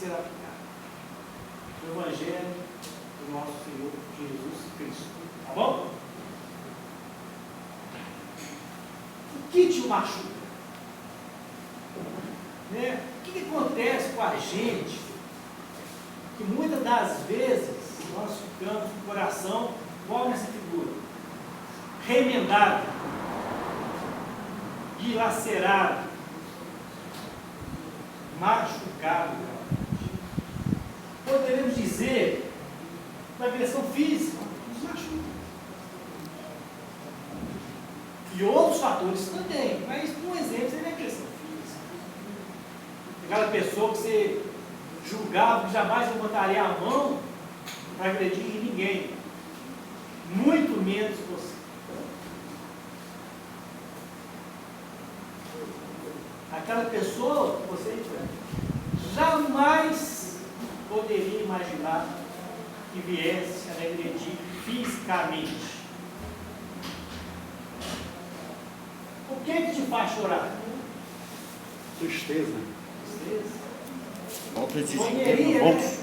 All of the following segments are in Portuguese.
ser aplicado. O Evangelho do nosso Senhor Jesus Cristo. Tá bom? O que te machuca? Né? O que acontece com a gente? Que muitas das vezes nós ficamos com o coração igual nessa figura, remendado, dilacerado, machucado. Poderemos dizer que a agressão física nos machuca. E outros fatores também, mas um exemplo seria a agressão física. Aquela pessoa que você julgava que jamais levantaria a mão para agredir ninguém, muito menos você. Aquela pessoa que você jamais poderia imaginar que viesse a agredir fisicamente. O que te faz chorar? Tristeza. Tristeza. Falta de Poderia, né?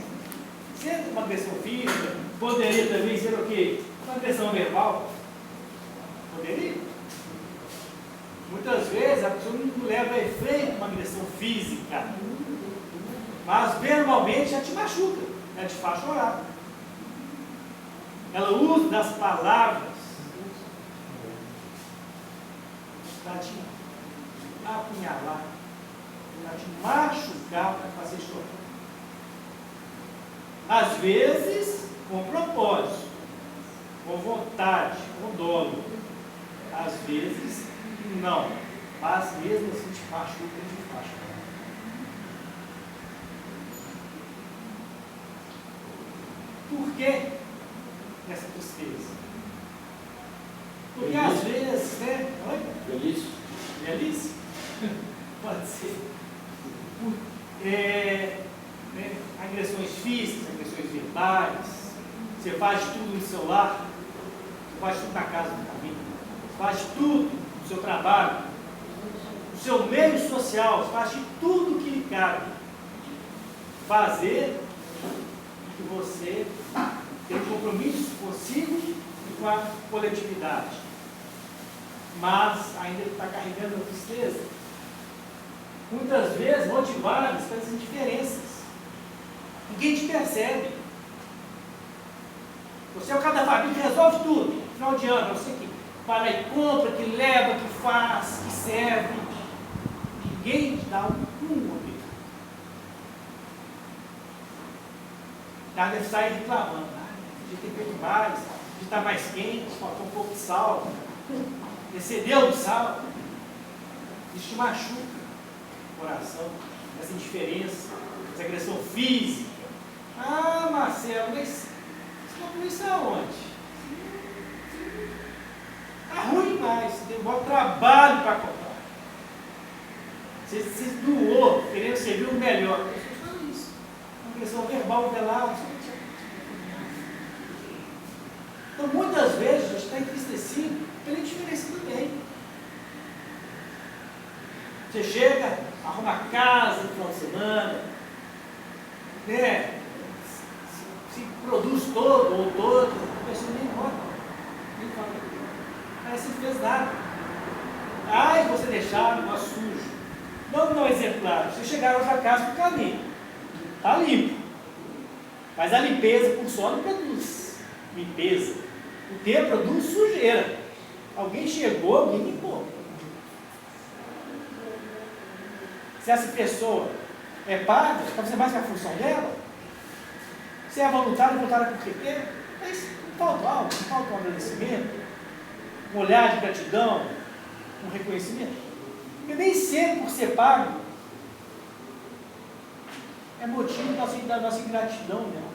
Ser uma agressão física, poderia também ser o quê? Uma agressão verbal. Poderia? Muitas vezes a pessoa não leva a efeito uma agressão física, mas verbalmente já te machuca, ela te faz chorar. Ela usa das palavras para te apunhalar, para te machucar, para fazer chorar. Às vezes, com propósito, com vontade, com dolo. Às vezes, não. Mas mesmo assim te machuca, te faz chorar. Por que essa tristeza? Porque às vezes, né? Oi? Velhice. Velhice? Pode ser. Né? Agressões físicas, agressões verbais. Você faz tudo no seu lar, você faz tudo na casa do caminho, você faz tudo no seu trabalho, no seu meio social, você faz tudo que lhe cabe fazer, que você tem compromisso consigo e com a coletividade. Mas ainda está carregando a tristeza. Muitas vezes motivadas pelas indiferenças. Ninguém te percebe. Você é o cara da família que resolve tudo. No final de ano, você que vai lá e compra, que leva, que faz, que serve. Ninguém te dá um obrigado. Já deve sair reclamando. Podia ter feito mais, podia estar mais quente, faltou um pouco de sal. Excedeu de sal. Isso te machuca o coração, essa indiferença, essa agressão física. Ah, Marcelo, mas você comprou isso aonde? Está ruim demais, você tem um bom trabalho para comprar. Você se doou, querendo servir o melhor. Você fala isso. Uma agressão verbal, velada. Então, muitas vezes, a gente está entristecido pela indiferença também. Você chega, arruma a casa no final de semana, né? Se produz todo ou todo, a pessoa nem embora, nem fala. Parece que não fez nada. Ai, você deixar o negócio sujo. Não é exemplar. Você chegar hoje a casa com o caminho. Está limpo. Mas a limpeza por só não produz limpeza. O tempo produz sujeira. Alguém chegou, alguém limpou. Se essa pessoa é paga, para fazer mais que a função dela, se é voluntário porque quer, mas não falta algo, não falta um agradecimento, um olhar de gratidão, um reconhecimento. Porque nem sempre por ser pago é motivo da nossa ingratidão, não.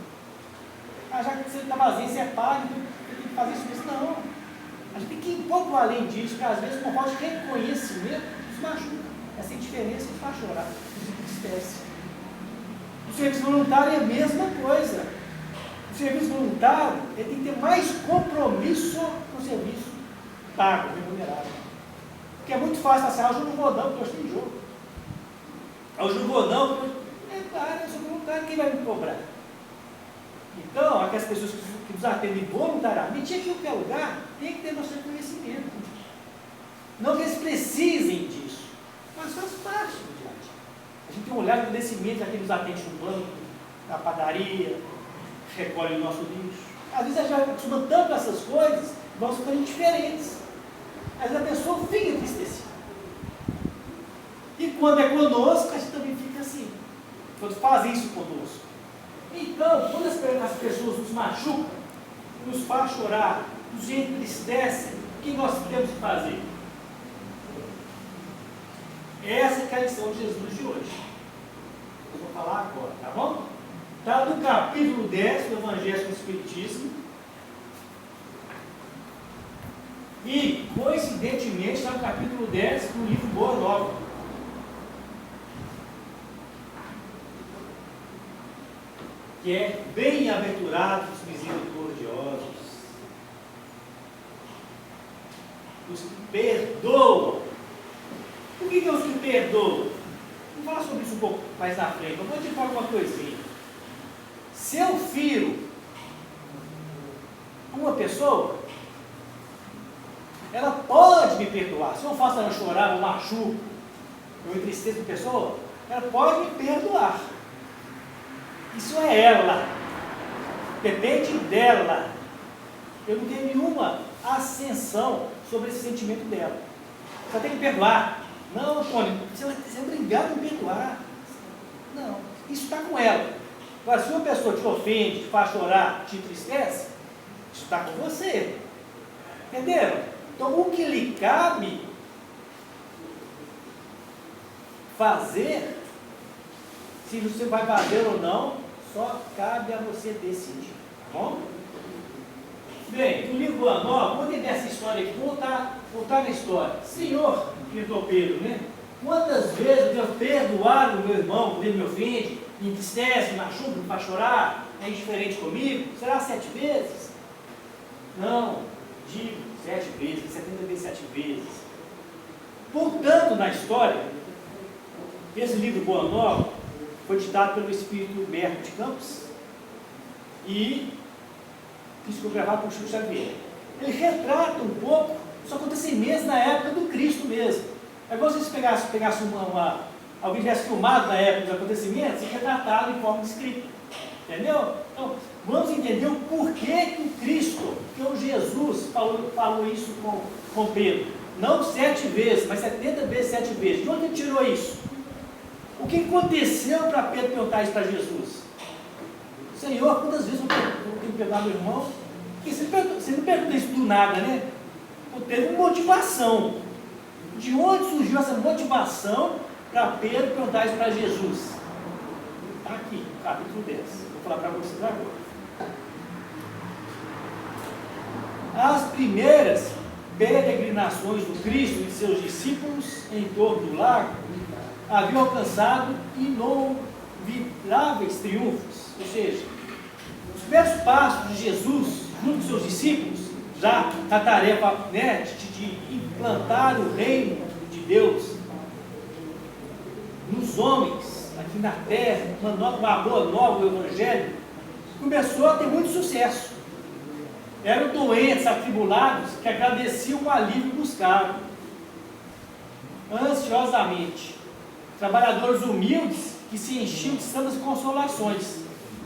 Ah, já que você está vazio, você é pago, você tem que fazer isso mesmo. Não. A gente tem que ir um pouco além disso, porque às vezes por falta de reconhecimento nos machuca. Essa indiferença nos faz chorar, nos entristece. O serviço voluntário é a mesma coisa. O serviço voluntário ele tem que ter mais compromisso com o serviço pago, remunerado. Porque é muito fácil assim, hoje eu não vou não, porque eu estou em jogo. Hoje eu não vou não, porque claro, eu sou voluntário, me cobrar. Então, aquelas pessoas que nos atendem voluntariamente, em qualquer lugar, tem que ter nosso reconhecimento. Não que eles precisem disso, mas faz parte do dia a dia. A gente tem um olhar de agradecimento a quem nos atende no banco, na padaria, recolhe o nosso lixo. Às vezes a gente vai acostumando tanto com essas coisas, vamos ficando indiferentes. Às vezes a pessoa fica entristecida. E quando é conosco, a gente também fica assim. Quando fazem isso conosco. Então, quando as pessoas nos machucam, nos fazem chorar, nos entristecem, o que nós temos que fazer? Essa é a lição de Jesus de hoje. Eu vou falar agora, tá bom? Está no capítulo 10 do Evangelho do Espiritismo. E, coincidentemente, está no capítulo 10 do livro Boa Nova. Que é bem-aventurados os misericordiosos, os que perdoam. Por que os que perdoam? Vou falar sobre isso um pouco mais na frente, eu vou te falar uma coisinha. Se eu firo uma pessoa, ela pode me perdoar. Se eu faço ela chorar, eu machuco, eu entristeço a pessoa, ela pode me perdoar. Isso é ela, depende dela. Eu não tenho nenhuma ascensão sobre esse sentimento dela. Você tem que perdoar. Não, Antônio, você vai ser obrigado a me perdoar. Não, isso está com ela. Agora, se uma pessoa te ofende, te faz chorar, te entristece, isso está com você. Entenderam? Então, o que lhe cabe fazer, se você vai fazer ou não, só cabe a você decidir, tá bom? Bem, no livro Boa Nova, vamos entender essa história aqui, voltar na história. Senhor, perguntou Pedro, né? Quantas vezes eu devo perdoar o meu irmão quando ele me ofende, me entristece, me machuca, me faz chorar, é indiferente comigo? Será 7 vezes? Não, digo 7 vezes, 70 vezes 7 vezes. Portanto, na história, esse livro Boa Nova foi ditado pelo espírito Humberto de Campos e psicografado por Chico Xavier. Ele retrata um pouco os acontecimentos na época do Cristo mesmo. É igual se você pegasse alguém tivesse filmado na época dos acontecimentos e retratado em forma de escrita. Entendeu? Então, vamos entender o porquê que o Cristo, que o Jesus falou isso com Pedro. Não 7 vezes, mas 70 vezes 7 vezes. De onde ele tirou isso? O que aconteceu para Pedro perguntar isso para Jesus? Senhor, quantas vezes eu tenho que perdoar meu irmão? Porque você não pergunta isso do nada, né? Teve uma motivação. De onde surgiu essa motivação para Pedro perguntar isso para Jesus? Está aqui, no capítulo 10. Vou falar para vocês agora. As primeiras peregrinações do Cristo e de seus discípulos em torno do lago haviam alcançado inolvidáveis triunfos. Ou seja, os primeiros passos de Jesus junto com seus discípulos, já na tarefa, né, de implantar o reino de Deus nos homens, aqui na terra, uma boa nova, o Evangelho, começou a ter muito sucesso. Eram doentes, atribulados, que agradeciam o alívio que buscavam, ansiosamente. Trabalhadores humildes, que se enchiam de santas consolações,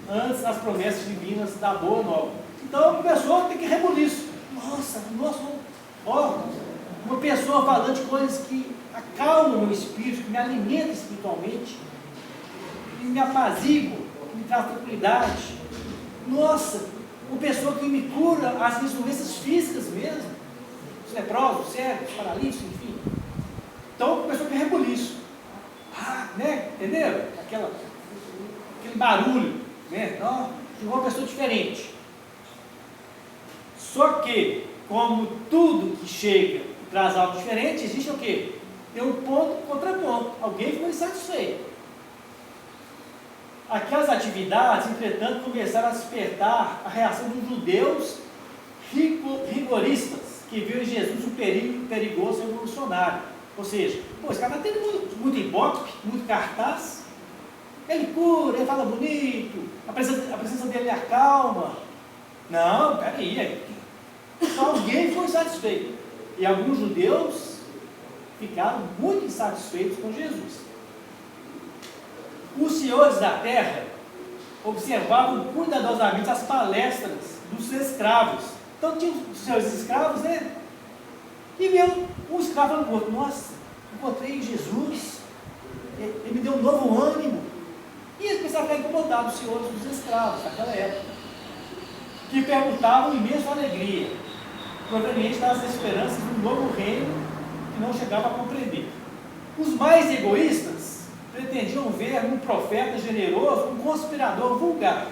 antes das promessas divinas da boa nova. Então, começou a ter que rebuliço. Nossa, ó, uma pessoa falando de coisas que acalmam o meu espírito, que me alimentam espiritualmente, que me apaziguam, que me traz tranquilidade. Nossa, uma pessoa que me cura as minhas doenças físicas mesmo, os leprosos, os cegos, os paralíticos, enfim. Então, começou a ter rebuliço. Né? Entenderam? Aquele barulho, né? Ó, chegou uma pessoa diferente. Só que, como tudo que chega e traz algo diferente, existe o quê? Tem um ponto, contraponto. Alguém ficou insatisfeito. Aquelas atividades, entretanto, começaram a despertar a reação dos judeus rigoristas, que viram em Jesus um perigo perigoso e revolucionário. Ou seja, esse cara está tendo muito ibope, muito cartaz, Ele cura, ele fala bonito, a presença dele acalma. Não, peraí. Só alguém foi satisfeito. E alguns judeus ficaram muito insatisfeitos com Jesus. Os senhores da terra observavam cuidadosamente as palestras dos escravos. Então tinha os seus escravos, né? E viu um escravo falando com o outro: nossa, encontrei Jesus, ele me deu um novo ânimo. E eles começaram a ficar incomodados, os senhores dos escravos naquela época, que perguntavam imensa alegria, proveniente das esperanças de um novo reino que não chegava a compreender. Os mais egoístas pretendiam ver um profeta generoso, um conspirador vulgar,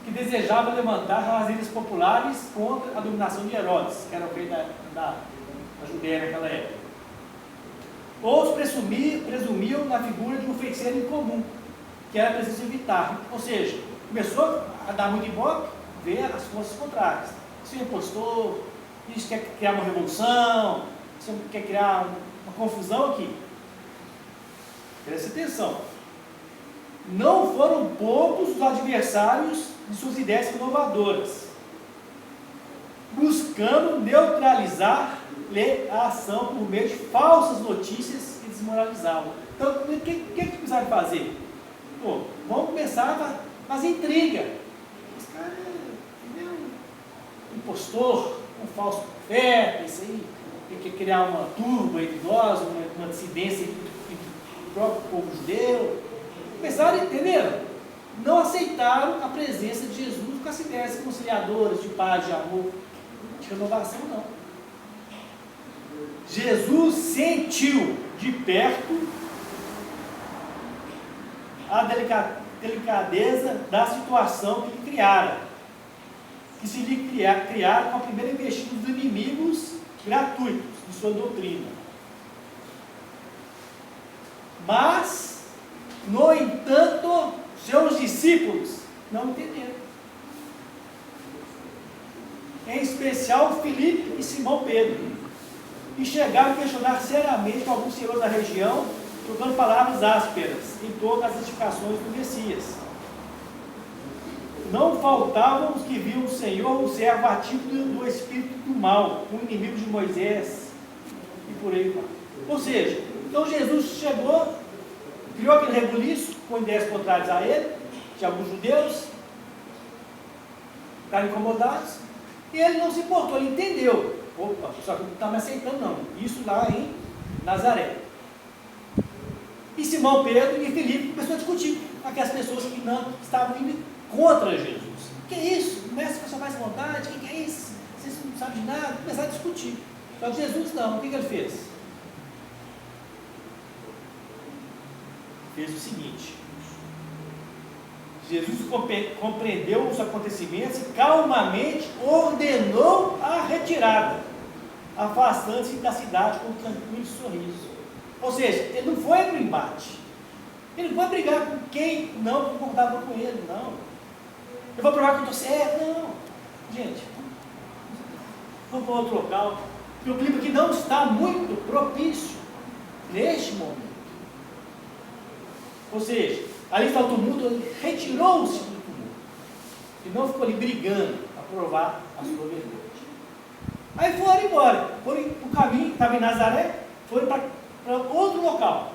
que desejava levantar as ilhas populares contra a dominação de Herodes, que era o rei da Judéia naquela época. Outros presumiam na figura de um feiticeiro incomum, que era preciso evitar. Ou seja, começou a dar muito ibope, ver as forças contrárias. Isso é impostor, isso quer criar uma revolução, isso quer criar uma confusão aqui. Preste atenção. Não foram poucos os adversários de suas ideias inovadoras, buscando neutralizar a ação por meio de falsas notícias que desmoralizavam. Então, o que precisaram fazer? Pô, vamos começar a fazer intriga. Esse cara é um impostor, um falso profeta, isso aí, ele quer criar uma turba entre nós, uma dissidência entre o próprio povo judeu. Começaram a entender? Não aceitaram a presença de Jesus com as ideias conciliadoras, de paz, de amor, de renovação, não. Jesus sentiu de perto a delicadeza da situação que lhe criara, que se lhe criara com a primeira investida dos inimigos gratuitos de sua doutrina. Mas, no entanto, seus discípulos não entenderam. Em especial Filipe e Simão Pedro. E chegaram a questionar seriamente alguns senhores da região, trocando palavras ásperas em torno das justificações do Messias. Não faltavam os que viam o Senhor, o servo ativo do espírito do mal, o inimigo de Moisés, e por aí vai. Ou seja, então Jesus chegou, criou aquele rebuliço com ideias contrárias a ele, de alguns judeus, ficaram incomodados, e ele não se importou, ele entendeu. Opa, só que não está me aceitando não. Isso lá em Nazaré. E Simão Pedro e Filipe começaram a discutir com aquelas pessoas que não estavam indo contra Jesus. O que é isso? Começa com a sua mais vontade, o que é isso? Vocês não sabem de nada. Começaram a discutir. Só que Jesus não, o que ele fez? Fez o seguinte: Jesus compreendeu os acontecimentos e calmamente ordenou a retirada, afastando-se da cidade com um tranquilo sorriso. Ou seja, ele não foi para o embate, ele não foi brigar com quem não concordava com ele, não. Eu vou provar que eu estou certo, não. Gente, vamos para outro local, porque o clima aqui não está muito propício neste momento. Ou seja, ali está o tumulto, ele retirou-se do tumulto. E não ficou ali brigando para provar a sua verdade. Aí foram embora. Foram para o caminho, estava em Nazaré, foram para outro local.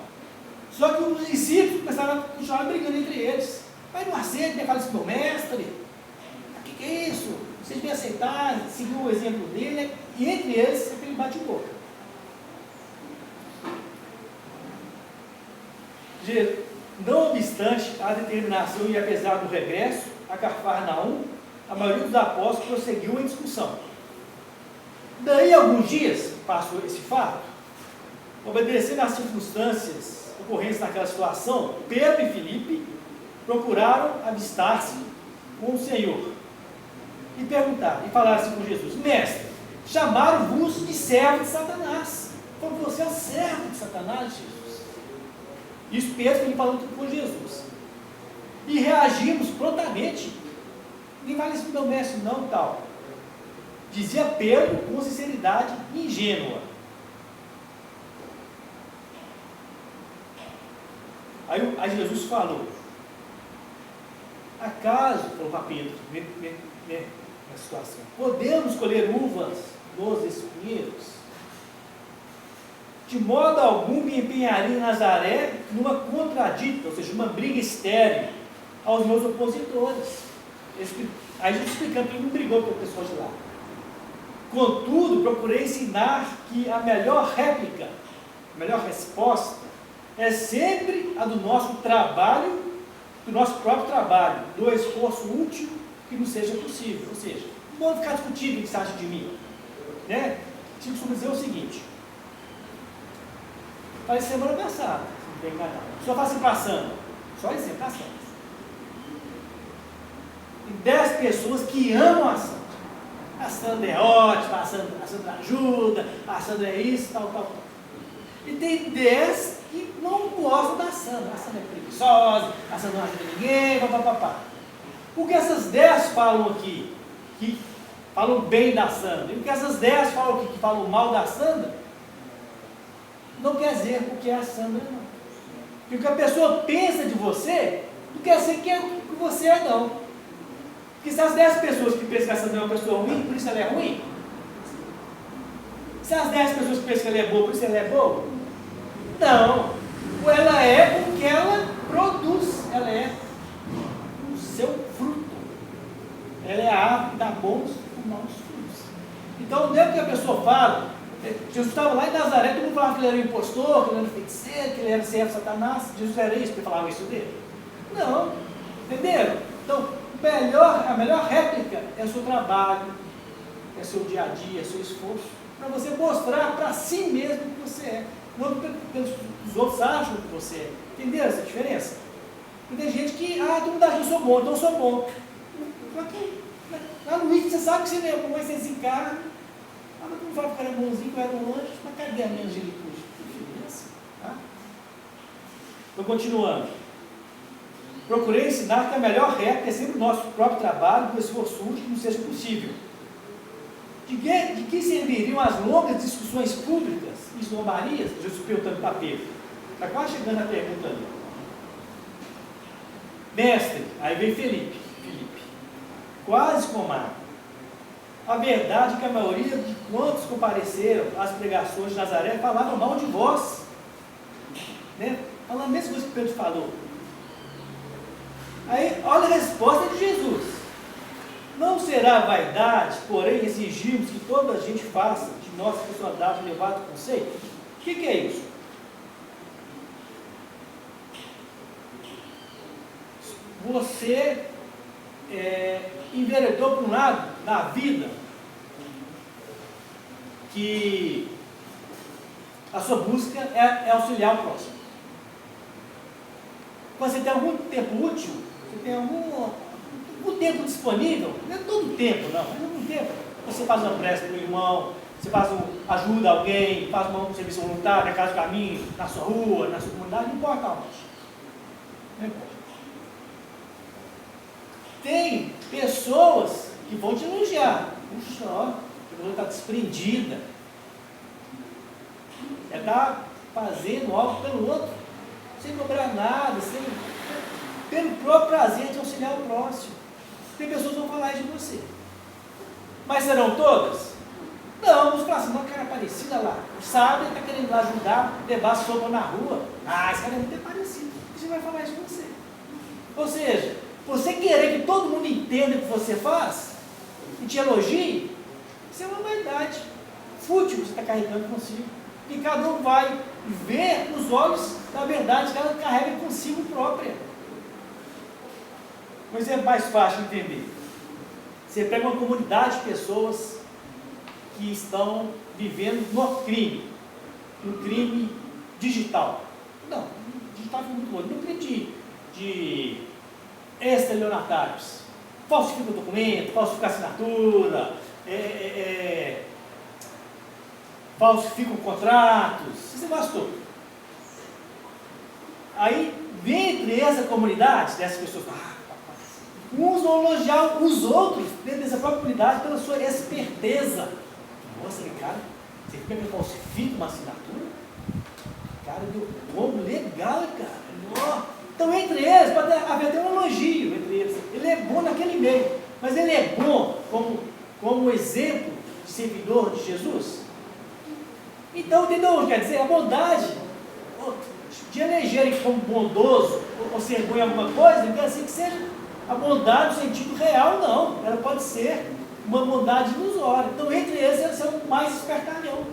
Só que os discípulos começaram a continuar brigando entre eles. Mas não aceita, me fala isso meu mestre. O que é isso? Vocês me aceitaram, seguiram o exemplo dele. E entre eles, aquele bate-boca. Não obstante a determinação e apesar do regresso a Cafarnaum, a maioria dos apóstolos prosseguiu a discussão. Daí alguns dias passou esse fato, obedecendo às circunstâncias ocorrentes naquela situação, Pedro e Filipe procuraram avistar-se com o Senhor e perguntaram, e falaram assim com Jesus: mestre, chamaram-vos de servo de Satanás. Então você é o servo de Satanás, Jesus. Isso Pedro vem falando com Jesus. E reagimos prontamente. Nem vale isso meu mestre, não, tal. Dizia Pedro com sinceridade ingênua. Aí Jesus falou: acaso, falou para Pedro, na situação, podemos colher uvas nos espinheiros? De modo algum me empenharia em Nazaré numa contradita, ou seja, uma briga estéril aos meus opositores. Aí a gente explicando que ele não brigou com o pessoal de lá. Contudo, procurei ensinar que a melhor réplica, a melhor resposta, é sempre a do nosso trabalho, do nosso próprio trabalho, do esforço útil que nos seja possível. Ou seja, não vamos ficar discutindo o que você acha de mim. Né? A gente costuma dizer o seguinte, falei semana passada, se não tem enganado, só faz assim passando, só exemplo, passando. Tem 10 pessoas que amam a Sandra. A Sandra é ótima, a Sandra ajuda, a Sandra é isso, tal. E tem 10 que não gostam da Sandra. A Sandra é preguiçosa, a Sandra não ajuda ninguém, papapá. O que essas 10 falam aqui, que falam bem da Sandra, e o que essas 10 falam aqui, que falam mal da Sandra, não quer dizer o que é a Sandra, não. E o que a pessoa pensa de você, não quer dizer que é o que você é, não. Porque se as 10 pessoas que pensam que a Sandra é uma pessoa ruim, por isso ela é ruim? Se as 10 pessoas que pensam que ela é boa, por isso ela é boa? Não. Ou ela é o que ela produz, ela é o seu fruto. Ela é a árvore que dá bons e maus frutos. Então, não é o que a pessoa fala. Jesus estava lá em Nazaré, todo mundo falava que ele era um impostor, que ele era um feiticeiro, que ele era servo de Satanás. Jesus era isso, porque falava isso dele? Não. Entenderam? Então, a melhor réplica é o seu trabalho, é o seu dia a dia, é o seu esforço, para você mostrar para si mesmo que você é, não pelos os outros acham que você é. Entenderam essa diferença? E tem gente que, todo mundo acha que eu sou bom, então eu sou bom. Lá no Wiki você sabe que você não é bom, mas você desencarna. Mas não vai ficar bonzinho, vai longe, mas cadê a minha angelitude? Que diferença? Tá? Estou continuando. Procurei ensinar que a melhor réplica é sempre o nosso próprio trabalho, do esforço útil que nos seja possível. De que serviriam as longas discussões públicas e zombarias? Jesus perguntando para Pedro. Está quase chegando a pergunta ali. Mestre, aí vem Felipe, quase como água. A verdade é que a maioria de quantos compareceram às pregações de Nazaré falavam mal de vós. Né? Falando a mesma coisa que Pedro falou. Aí, olha a resposta de Jesus. Não será vaidade, porém, exigirmos que toda a gente faça de nossa personalidade elevado conceito? O que é isso? Você enveredou para um lado da vida que a sua busca é auxiliar o próximo. Quando você tem algum tempo útil, você tem algum tempo disponível, não é todo o tempo, não, mas algum tempo, você faz uma prece para o irmão, você ajuda alguém, faz um serviço voluntário na casa do caminho, na sua rua, na sua comunidade, não importa onde. Não importa. Tem pessoas que vão te elogiar. Puxa, ó, a pessoa está desprendida. Ela está fazendo algo pelo outro, sem cobrar nada, pelo próprio prazer de auxiliar o próximo. Tem pessoas que vão falar isso de você. Mas serão todas? Não, vamos falar assim, uma cara parecida lá. Sabe, está querendo lá ajudar, levar sopa na rua. Esse cara é muito parecido. Você vai falar isso de você. Ou seja, você querer que todo mundo entenda o que você faz e te elogie, isso é uma vaidade fútil que você está carregando consigo. E cada um vai ver nos olhos da verdade que ela carrega consigo própria. Mas é mais fácil de entender. Você pega uma comunidade de pessoas que estão vivendo no crime digital. Não, digital foi muito bom. No crime de estelionatários. Falsifica o documento, falsifica a assinatura, falsificam contratos, você bastou. Aí, dentre essa comunidade, dessas pessoas, uns vão elogiar os outros, dentro dessa própria comunidade, pela sua esperteza. Nossa, cara, você fica que falsifica uma assinatura? Cara, deu bom, legal, cara. Então, entre eles, pode haver até um elogio entre eles. Mas ele é bom como exemplo de servidor de Jesus? Então, entendeu o que quer dizer? A bondade, de eleger ele como bondoso, ou ser bom em alguma coisa, não quer dizer que seja a bondade no sentido real, não. Ela pode ser uma bondade ilusória. Então, entre eles, eles são mais espertalhão.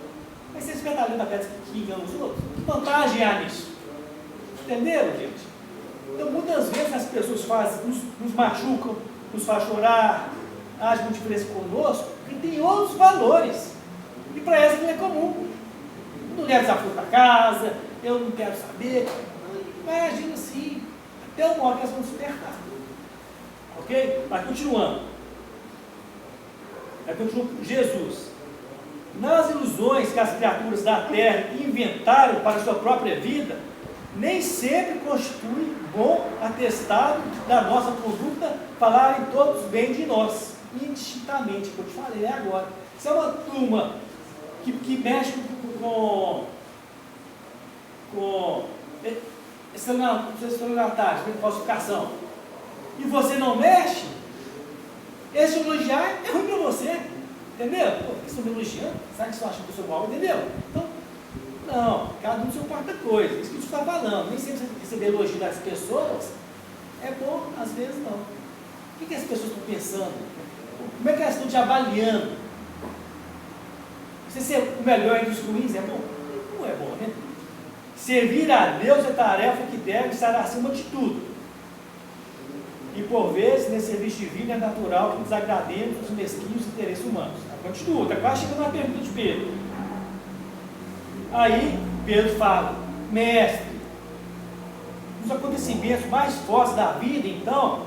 Mas ser espertalhão da peça que engana os outros, que vantagem há nisso? Entenderam, gente? Então, muitas vezes as pessoas nos machucam, nos fazem chorar, agem com diferença conosco, porque tem outros valores. E para elas não é comum. Não leva desafio para casa, eu não quero saber. Vai agindo assim, até uma hora que elas vão despertar. Ok? Mas continuando. Jesus. Nas ilusões que as criaturas da terra inventaram para a sua própria vida, nem sempre constitui bom atestado da nossa conduta falarem todos bem de nós, indistintamente, que eu te falei agora. Se é uma turma que mexe com estelionatários, com falsificação, e você não mexe, esse elogiar é ruim para você, entendeu? Pô, eles estão me elogiando, sabe que você acha que eu sou mal, entendeu? Então, não, cada um seu quarta coisa, isso que a gente está falando, nem sempre você receber elogio das pessoas é bom, às vezes não. O que as pessoas estão pensando? Como é que elas estão te avaliando? Você ser o melhor entre os ruins é bom? Não é bom, né? Servir a Deus é tarefa que deve estar acima de tudo. E por vezes, nesse serviço divino é natural que desagrademos os mesquinhos interesses humanos. Continua, está quase chegando na pergunta de Pedro. Aí, Pedro fala, mestre, nos acontecimentos mais fortes da vida, então,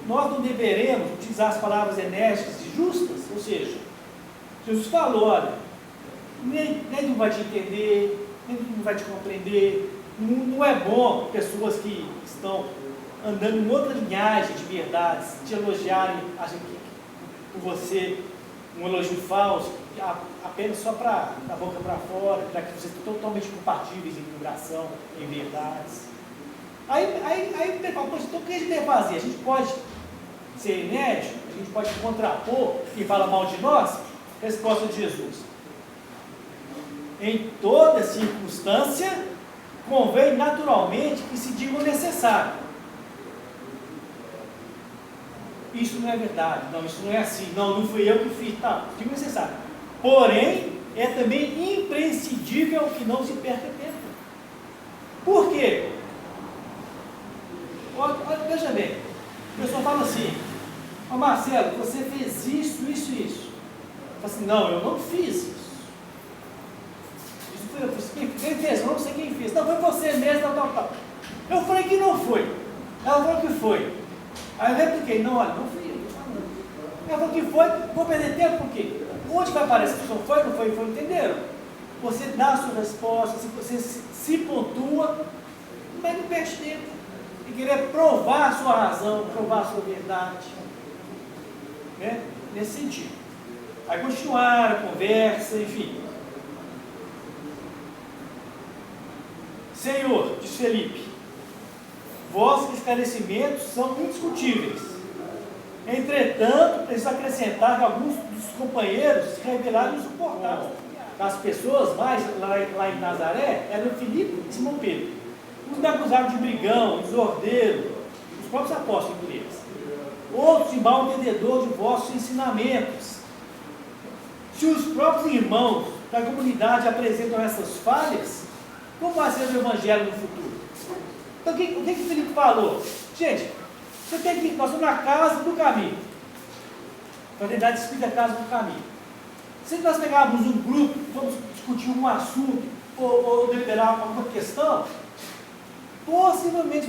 nós não deveremos utilizar as palavras enérgicas e justas, ou seja, Jesus falou, olha, nem tu vai te entender, nem tu vai te compreender, não é bom pessoas que estão andando em outra linhagem de verdades, te elogiarem, acham que por você, um elogio falso, apenas só da boca para fora, para que vocês estão totalmente compatíveis em vibração, em verdades. Aí você fala, poxa, então o que a gente deve fazer? A gente pode ser enérgico, a gente pode contrapor quem fala mal de nós? Resposta de Jesus. Em toda circunstância, convém naturalmente que se diga o necessário. Isso não é verdade, não, isso não é assim, não fui eu que fiz, tá, digo necessário. Porém, é também imprescindível que não se perca tempo. Por quê? Olha, veja bem, o pessoal fala assim, Marcelo, você fez isso. Eu falo assim, não, eu não fiz isso. Quem fez? Eu não sei quem fez. Não, foi você mesmo, tal. Eu falei que não foi. Ela falou que foi. Aí eu repliquei, não, olha, não fui eu, estou falando. Ela falou que foi, vou perder tempo por quê? Onde vai aparecer se não foi, entenderam? Você dá a sua resposta, você se pontua, mas não perde tempo. E querer provar a sua razão, provar a sua verdade. Né? Nesse sentido. Aí continuar a conversa, enfim. Senhor, diz Felipe, vossos esclarecimentos são indiscutíveis. Entretanto, preciso acrescentar que alguns dos companheiros se revelaram insuportáveis. As pessoas mais lá em Nazaré eram Filipe e Simão Pedro. Uns me acusaram de brigão, desordeiro, os próprios apóstolos entre eles. Outros de mal entendedor de vossos ensinamentos. Se os próprios irmãos da comunidade apresentam essas falhas, como vai ser o evangelho no futuro? Então, o que Filipe falou? Gente, você tem que, nós estamos na casa do caminho. A Trindade explica a casa do caminho. Se nós pegarmos um grupo, vamos discutir um assunto, ou deliberar alguma questão, possivelmente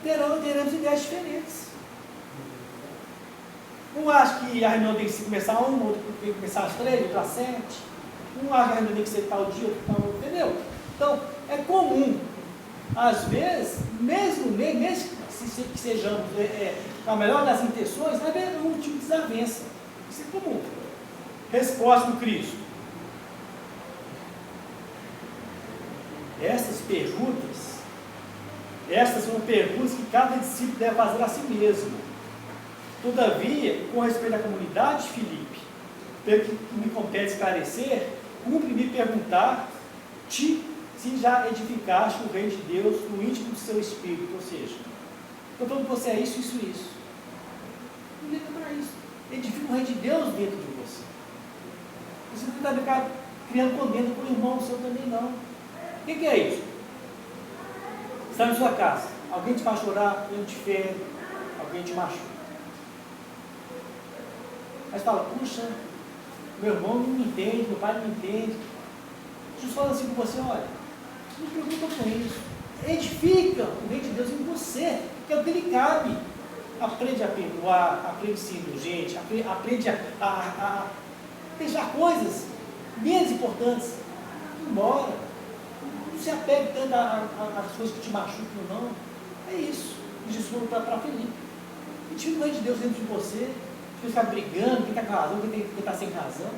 teremos ideias diferentes. Um acha que a reunião tem que começar às 1, outro tem que começar às 3, outro às 7. Um acha que a reunião tem que ser tal dia, outro tal, entendeu? Então, é comum, às vezes, mesmo que sejamos a melhor das intenções, haver um tipo de desavença. Isso é comum. Resposta do Cristo. Estas são perguntas que cada discípulo deve fazer a si mesmo. Todavia, com respeito à comunidade de Filipe, pelo que me compete esclarecer, cumpre me perguntar-te se já edificaste o reino de Deus no íntimo do seu espírito, ou seja, estou falando que você é isso, isso, isso. Não liga para isso. Edifica o reino de Deus dentro de você. Você não está ficar criando condena com o irmão seu também, não. O que é isso? Está na sua casa, alguém te faz chorar, alguém te fere, alguém te machuca. Mas fala, puxa, meu irmão não me entende, meu pai não me entende. Jesus fala assim com você, olha, não se preocupa com isso. Edifica o reino de Deus em você, que é o que lhe cabe. Aprende a perdoar, aprende a ser indulgente, aprende a deixar coisas menos importantes embora. Não se apegue tanto às coisas que te machucam ou não. É isso. Jesus falou para Filipe. Edifica o reino de Deus dentro de você. Você ficar brigando, quem está com razão, quem está sem razão.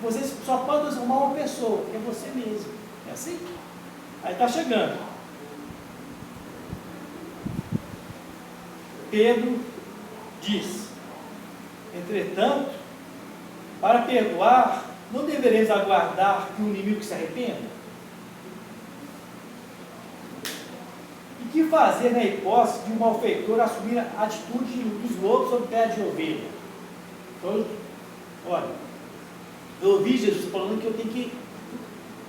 Você só pode transformar uma pessoa, que é você mesmo. É assim? Aí está chegando. Pedro diz: entretanto, para perdoar, não deveremos aguardar que o inimigo se arrependa? E que fazer na hipótese de um malfeitor assumir a atitude dos lobos sobre pé de ovelha? Então, olha, eu ouvi Jesus falando que eu tenho que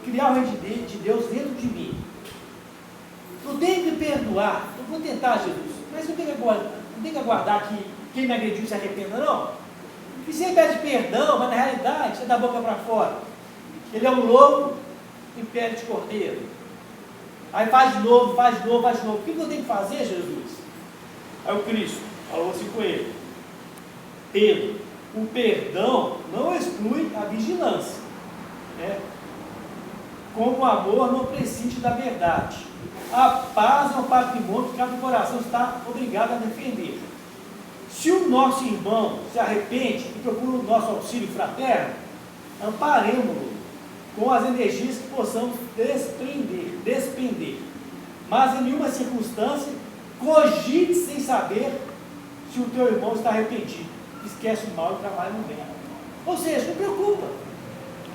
criar o reino de Deus dentro de mim. Eu tenho que perdoar, eu vou tentar, Jesus, mas eu tenho que aguardar que quem me agrediu se arrependa, não. E você pede perdão, mas na realidade é da boca para fora. Ele é um lobo em pele de cordeiro. Aí faz de novo, faz de novo, faz de novo. O que eu tenho que fazer, Jesus? Aí o Cristo falou assim com ele: Pedro, o perdão não exclui a vigilância, né? Como o amor não prescinde da verdade. A paz é um patrimônio que cada coração está obrigado a defender. Se o nosso irmão se arrepende e procura o nosso auxílio fraterno, amparemos-lo com as energias que possamos despender. Mas em nenhuma circunstância cogite sem saber se o teu irmão está arrependido. Esquece o mal e trabalha no bem. Ou seja, não preocupa.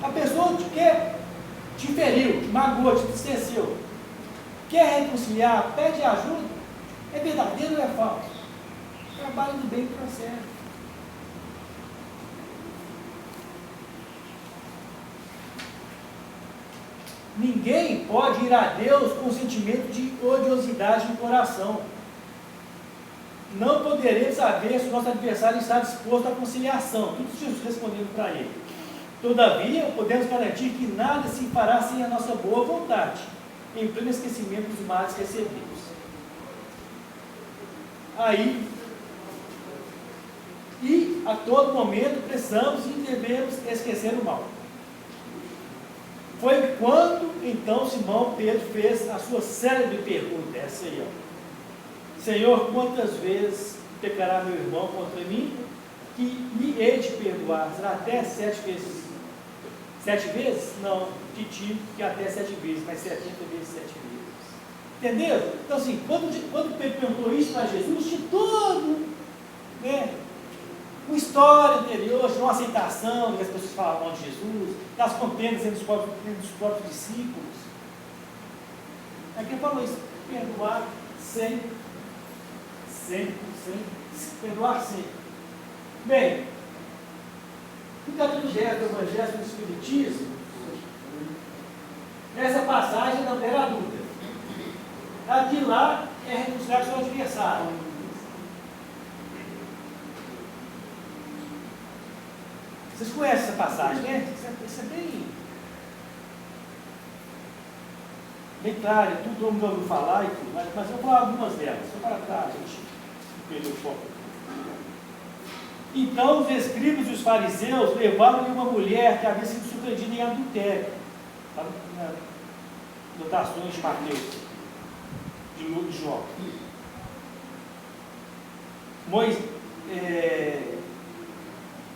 A pessoa te feriu, te magoou, te esqueceu. Quer reconciliar, pede ajuda. É verdadeiro ou é falso? Trabalha no bem e procede. Ninguém pode ir a Deus com sentimento de odiosidade no coração. Não poderemos saber se o nosso adversário está disposto à conciliação. Tudo Jesus respondendo para ele. Todavia, podemos garantir que nada se fará sem a nossa boa vontade, em pleno esquecimento dos males recebidos. Aí, e a todo momento precisamos e devemos esquecer o mal. Foi quando então Simão Pedro fez a sua célebre pergunta, essa aí, ó. Senhor, quantas vezes pecará meu irmão contra mim, que me hei de perdoar? Será até 7 vezes? 7 vezes? Não, te digo que até 7 vezes, mas 70 vezes 7 vezes. Entendeu? Então assim, quando Pedro perguntou isso para Jesus, tinha todo, né, uma história anterior, de uma aceitação, que as pessoas falavam de Jesus, das contendas entre os próprios discípulos. Aqui ele falou isso, perdoar sempre, perdoar sempre. Bem, no capítulo 10 do Evangelho do Espiritismo, nessa passagem não era dúvida. Aqui lá é reconciliar com o seu adversário. Vocês conhecem essa passagem, né? Isso é bem claro, todo mundo ouviu falar e tudo, mas eu vou falar algumas delas, só para trás, a gente perdeu o foco. Então os escribas e os fariseus levaram-lhe uma mulher que havia sido surpreendida em adultério. Está nas notações de Mateus, de Jó.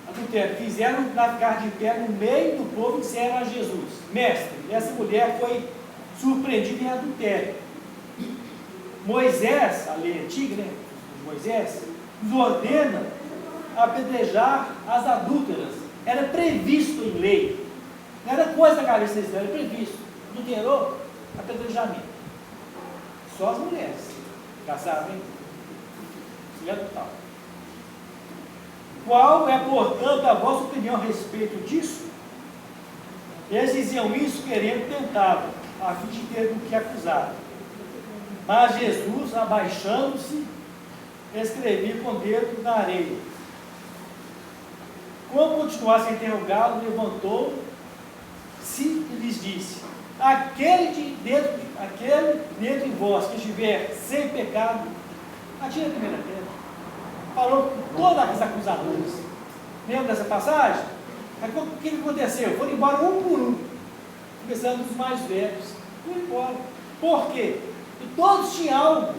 Adultério, fizeram-na ficar de pé no meio do povo e disseram a Jesus: Mestre, essa mulher foi surpreendida em adultério. Moisés, a lei antiga, né, de Moisés, nos ordena apedrejar as adúlteras. Era previsto em lei. Não era coisa da cabeça deles, era previsto. Adulterou, apedrejamento. Só as mulheres. Casaram, hein? Mulher total. Qual é, portanto, a vossa opinião a respeito disso? Eles diziam isso querendo tentá-lo, a fim de ter do que acusar. Mas Jesus, abaixando-se, escrevia com o dedo na areia. Como continuasse a interrogá-lo, levantou-se e lhes disse: aquele dentro de vós que estiver sem pecado, atire a primeira pedra. Falou com todas as acusadoras. Lembra dessa passagem? Aí, o que aconteceu? Foram embora um por um, começando dos mais velhos. Foram embora. Por quê? E todos tinham algo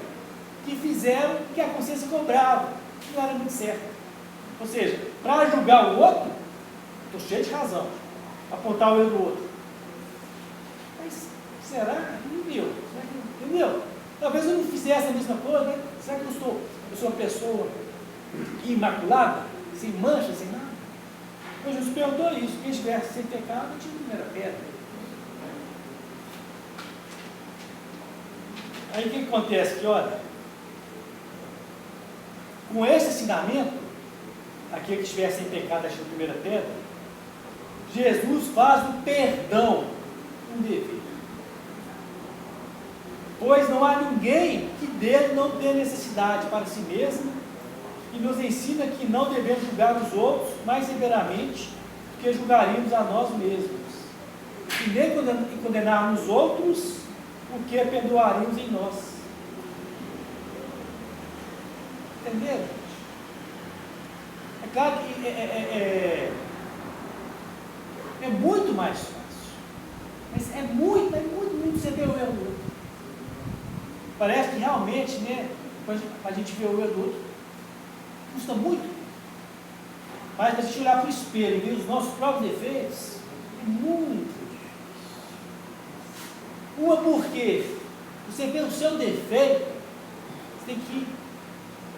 que fizeram que a consciência cobrava, que não era muito certo. Ou seja, para julgar o outro, estou cheio de razão, apontar o erro do outro. Mas será? Entendeu? Entendeu? Talvez eu não fizesse a mesma coisa, né? Será que eu sou uma pessoa imaculada, sem mancha, sem nada? Mas Jesus perguntou isso: quem estivesse sem pecado, tinha a primeira pedra. Aí o que acontece? Que olha, com esse ensinamento, aquele que estiver sem pecado, achando a primeira pedra, Jesus faz o perdão um dever. Pois não há ninguém que dele não tenha necessidade para si mesmo, e nos ensina que não devemos julgar os outros mais severamente do que julgaríamos a nós mesmos, e nem condenarmos os outros o que perdoaríamos em nós. Entenderam? É claro que é muito mais fácil, mas é muito você ver o erro do outro. Parece que realmente, né, para a gente ver o erro do outro, custa muito. Mas para a gente olhar para o espelho e ver os nossos próprios defeitos, é muito difícil. Uma porque você vê o seu defeito, você tem que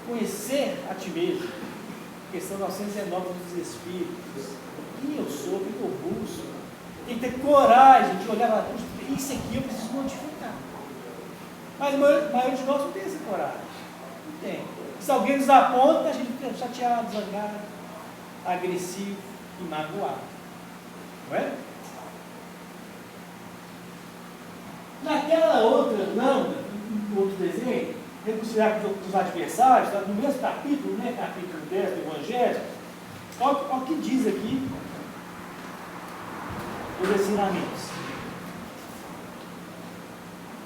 conhecer a ti mesmo. Questão 919 dos Espíritos. Quem eu sou, o que eu busco. Tem que ter coragem de olhar para isso aqui eu preciso modificar. Mas a maioria de nós não tem essa coragem. Não tem. Se alguém nos aponta, a gente fica chateado, zangado, agressivo e magoado. Não é? Naquela outra lâmpada, no outro desenho, reconciliar com os adversários, tá no mesmo capítulo, né, capítulo 10 do Evangelho, olha o que diz aqui os ensinamentos.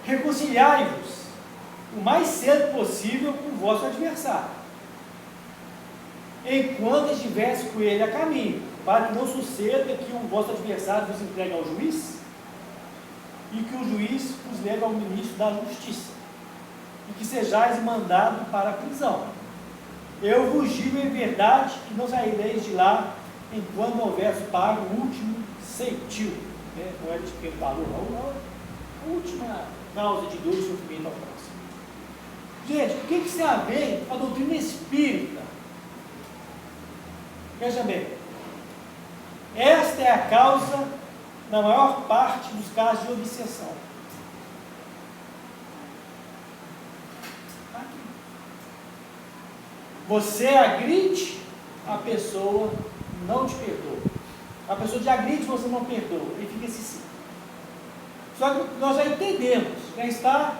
Reconciliai-vos o mais cedo possível com o vosso adversário, enquanto estivesse com ele a caminho, para que não suceda que o vosso adversário vos entregue ao juiz e que o juiz vos leve ao ministro da justiça, e que sejais mandado para a prisão. Eu vos digo em verdade que não saireis de lá enquanto não houver pago o último ceitil, né? Não é de pequeno valor, não, a última causa de dor e sofrimento ao próximo. Gente, o que isso tem a ver com a doutrina espírita? Veja bem, esta é a causa na maior parte dos casos de obsessão. Aqui. Você agride, a pessoa não te perdoa. A pessoa te agride, você não perdoa. E fica esse ciclo. Só que nós já entendemos, já está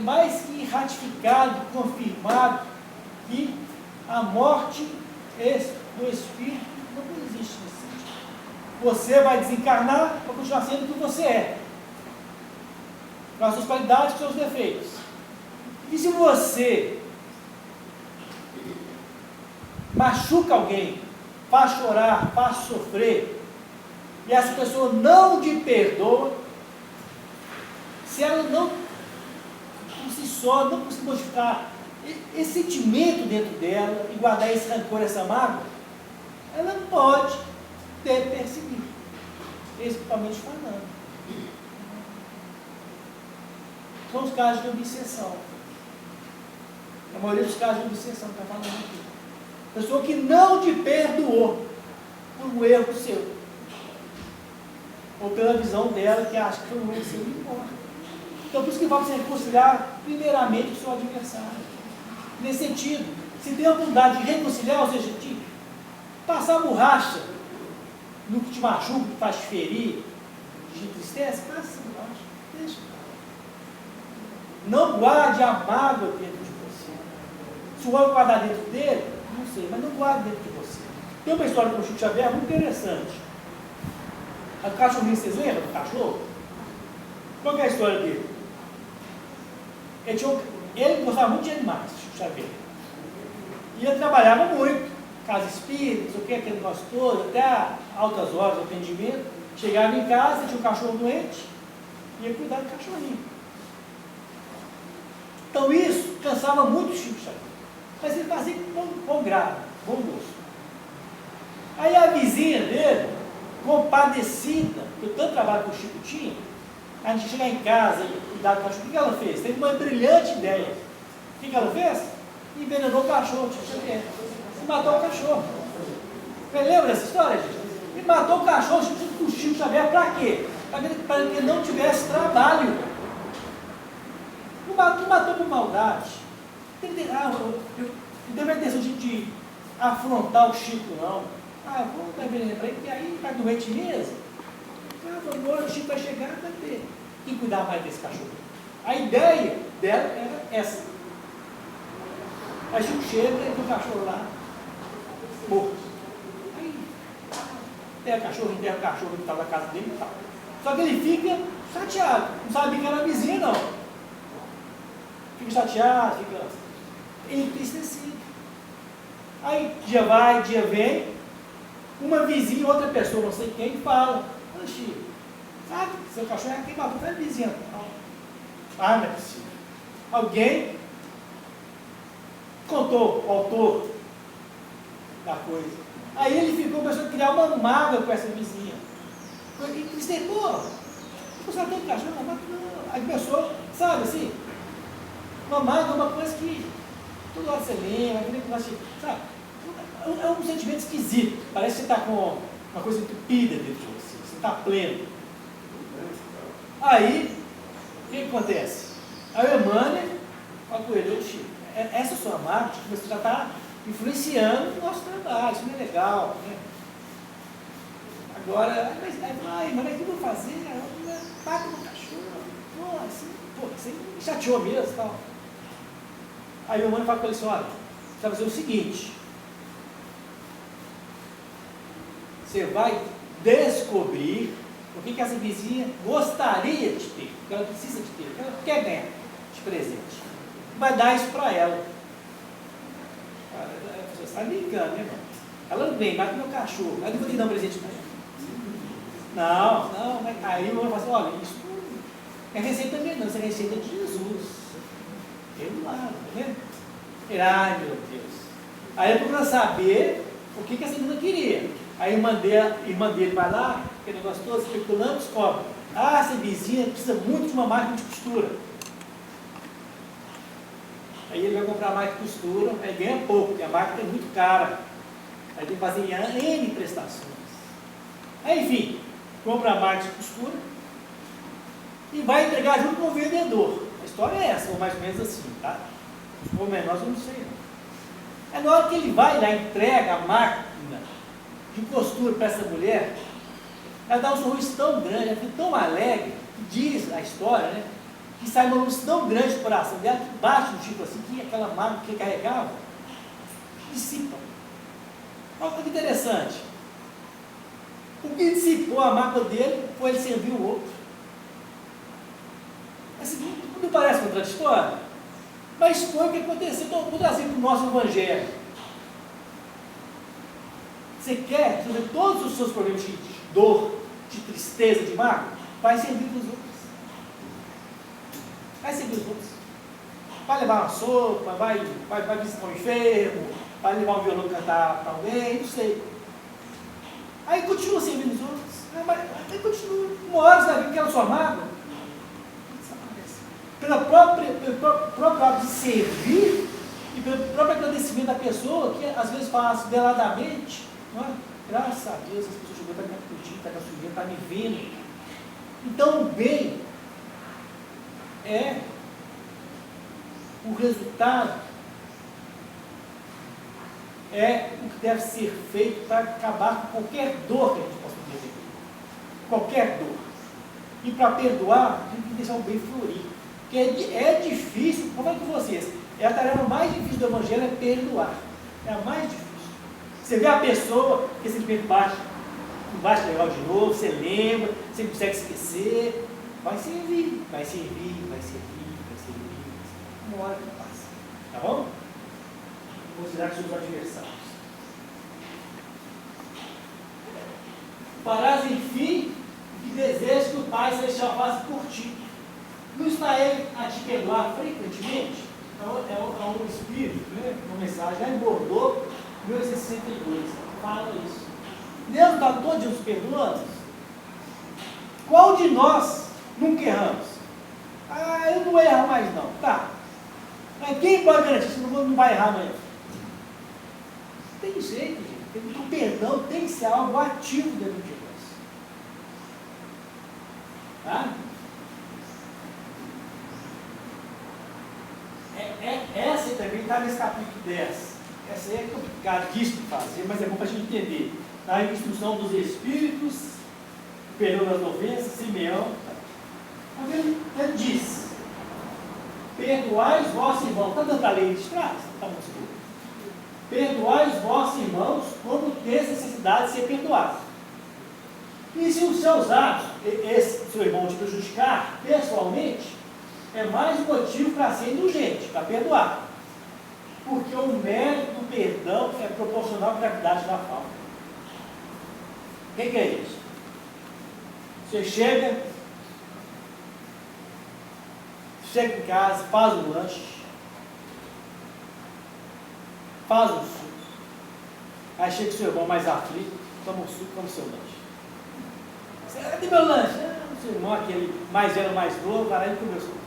mais que ratificado, confirmado, que a morte do espírito não existe nesse sentido. Você vai desencarnar para continuar sendo o que você é, com as suas qualidades e seus defeitos. E se você machuca alguém, faz chorar, faz sofrer, e essa pessoa não te perdoa, se ela não, por si só, não conseguir modificar esse sentimento dentro dela e guardar esse rancor, essa mágoa, ela pode ter perseguido, espiritualmente falando. São os casos de obsessão. A maioria dos casos de obsessão está falando aqui. Pessoa que não te perdoou por um erro seu. Ou pela visão dela que acha que foi um erro seu, não importa. Então, por isso que vale você reconciliar primeiramente o seu adversário. Nesse sentido, se tem a oportunidade de reconciliar, ou seja, de passar borracha no que te machuca, que faz te ferir, de tristeza, passa essa borracha, deixa. Não guarde a mágoa dentro de você. Se o homem guardar dentro dele, não sei, mas não guarde dentro de você. Tem uma história com o Chico Xavier muito interessante. O cachorrinho, vocês lembram do cachorro? Qual que é a história dele? Ele gostava muito de animais, Chico Xavier. E ele trabalhava muito, casa espírita, não sei o que, aquele negócio todo, até altas horas do atendimento. Chegava em casa, tinha um cachorro doente, ia cuidar do cachorrinho. Então isso cansava muito o Chico Xavier. Mas ele fazia com bom grado, bom gosto. Aí a vizinha dele, compadecida, por tanto trabalho que o Chico tinha, a gente chegar em casa e cuidar do cachorro, o que ela fez? Teve uma brilhante ideia. O que ela fez? Envenenou o cachorro, Chico Xavier. E matou o cachorro. Você lembra dessa história, gente? E matou o cachorro, o Chico Xavier, para quê? Para que ele não tivesse trabalho. Não matou por maldade. Não teve a intenção de afrontar o Chico, não. Vamos dar veneno para ele, porque aí está doente mesmo. Agora o Chico vai chegar e vai ter que cuidar mais desse cachorro. A ideia dela era essa. Aí o Chico chega e tem o cachorro lá, morto. Aí enterra o cachorro que estava na casa dele e tal. Só que ele fica chateado, não sabia que era vizinha, não. Fica chateado, fica entristecido. Aí dia vai, dia vem, uma vizinha, outra pessoa, não sei quem, fala: Chico, sabe, seu cachorro é quem matou, foi a vizinha. Não é possível. Alguém contou o autor da coisa. Aí ele começou a criar uma mágoa com essa vizinha. Ele disse: pô, você matou o cachorro? Não. Aí começou, sabe assim, uma mágoa é uma coisa que toda hora você lembra, sabe? É um sentimento esquisito. Parece que você está com uma coisa entupida dentro de você. Você está pleno. Aí, o que acontece? A Emmanuel fala com ele: Chico, essa sua marca, você já está influenciando o nosso trabalho, isso não é legal, né? Agora, mas o que eu vou fazer? Paga no cachorro. Você me chateou mesmo e tal. Aí o Emmanuel fala com ele assim: olha, você vai fazer o seguinte. Você vai descobrir o que essa vizinha gostaria de ter, o que ela precisa de ter, o que ela quer ganhar de presente. Vai dar isso para ela. Você está me engano, né, irmão? Ela não vem, mata meu cachorro. Aí eu vou ter que dar um presente para ela. Não, mas aí eu vou falar assim: olha, isso não é receita minha, não, isso é receita de Jesus. Ele lá, tá vendo? Ai, meu Deus. Aí eu procuro saber o que essa menina queria. Aí a irmã dele vai lá, aquele negócio todo, especulando, descobre: essa vizinha precisa muito de uma máquina de costura. Aí ele vai comprar a máquina de costura, aí ganha pouco, porque a máquina é muito cara. Aí tem que fazer N prestações. Aí, enfim, compra a máquina de costura e vai entregar junto com o vendedor. A história é essa, ou mais ou menos assim, tá? Os pormenores eu não sei, não. Aí na hora que ele vai lá, entrega a máquina de costura para essa mulher, ela dá um sorriso tão grande, ela fica tão alegre, diz a história, né, que sai uma luz tão grande do coração dela, que bate no Chico assim, que aquela máquina que ele carregava dissipa. Olha que interessante. O que dissipou a mágoa dele foi ele servir o outro. Assim, não parece contraditório? Mas foi o que aconteceu. Então, vou trazer para o nosso evangelho. Você quer resolver todos os seus problemas de dor, de tristeza, de mágoa? Vai servir para os outros. Vai servir os outros. Vai levar uma sopa, vai visitar um enfermo, vai levar um violão cantar para alguém, não sei. Aí continua servindo os outros. Aí continua. Uma hora você vai ver que aquela sua mágoa pelo próprio ato de servir, e pelo próprio agradecimento da pessoa, que às vezes faz veladamente, não é? Graças a Deus, as pessoas chegou, está me curtindo, está me subindo, está me vendo. Então o bem é o resultado, é o que deve ser feito para acabar com qualquer dor que a gente possa ter. Qualquer dor. E para perdoar, tem que deixar o bem florir. Porque é difícil, como é que vocês? É a tarefa mais difícil do Evangelho, é perdoar. É a mais difícil. Você vê a pessoa, que esse sentimento bate legal de novo, você lembra, você não consegue esquecer, vai servir. Uma hora que passa. Tá bom? Vou considerar que somos adversários. Farás, enfim, o que desejas que o Pai Celestial faça por ti. Não está ele a te perdoar frequentemente? É um espírito, né? Uma mensagem já em Bordeaux, 1962. Fala isso. Deus está todo dia nos perdoando? Qual de nós nunca erramos? Ah, eu não vou errar mais não. Tá. Mas quem pode garantir que você não vai errar amanhã? Tem jeito, gente. O perdão tem que ser algo ativo dentro de nós. Tá? Essa também está nesse capítulo 10. Essa aí é complicadíssima de fazer, mas é bom para a gente entender. A instrução dos Espíritos, o perdão das ofensas, Simeão. Ele diz: perdoai os vossos irmãos. Está dando a lei de trás? Está muito escuro. Perdoai os vossos irmãos como tem necessidade de ser perdoado. E se os seus atos, esse seu irmão te prejudicar pessoalmente, é mais um motivo para ser indulgente, para perdoar. Porque o mérito do perdão é proporcional à gravidade da falta. O que é isso? Você chega em casa, faz um lanche, faz um suco. Aí chega o seu irmão mais aflito, toma um suco, toma o seu lanche. Cadê meu lanche? O seu irmão, aquele mais velho, mais novo, vai lá e comeu o suco.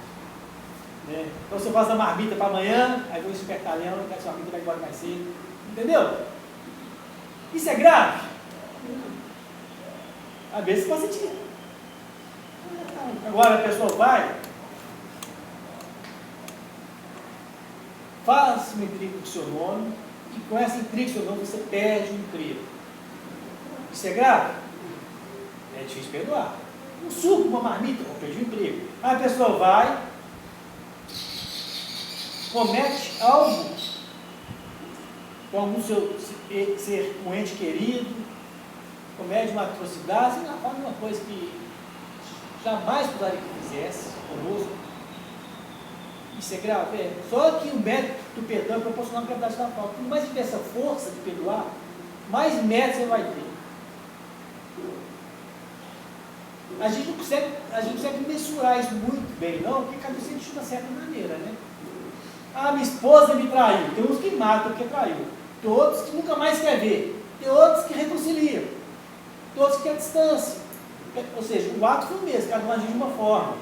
Né? Então você faz a marmita para amanhã, aí vem o espertalhão, que a sua marmita vai embora mais cedo. Entendeu? Isso é grave? Às vezes pode sentir. Agora a pessoa vai, faz uma intriga com o seu nome, e com essa intriga com o seu nome você perde o emprego. Isso é grave? É difícil perdoar. Um suco, uma marmita, eu perdi o emprego. Aí a pessoa vai, comete algo com algum ser um ente querido, comete uma atrocidade, ela faz uma coisa que jamais gostaria que fizesse conosco. Isso é grave? É. Só que o mérito do perdão é proporcional à gravidade da falta. Quanto mais você tiver essa força de perdoar, mais mérito você vai ter. A gente não consegue mensurar isso muito bem, não, porque cada um sente de uma certa maneira, né? Ah, minha esposa me traiu. Tem uns que matam porque traiu. Tem outros que nunca mais quer ver. Tem outros que reconciliam. Tem outros que querem distância. Ou seja, o ato foi o mesmo, cada um agiu de uma forma.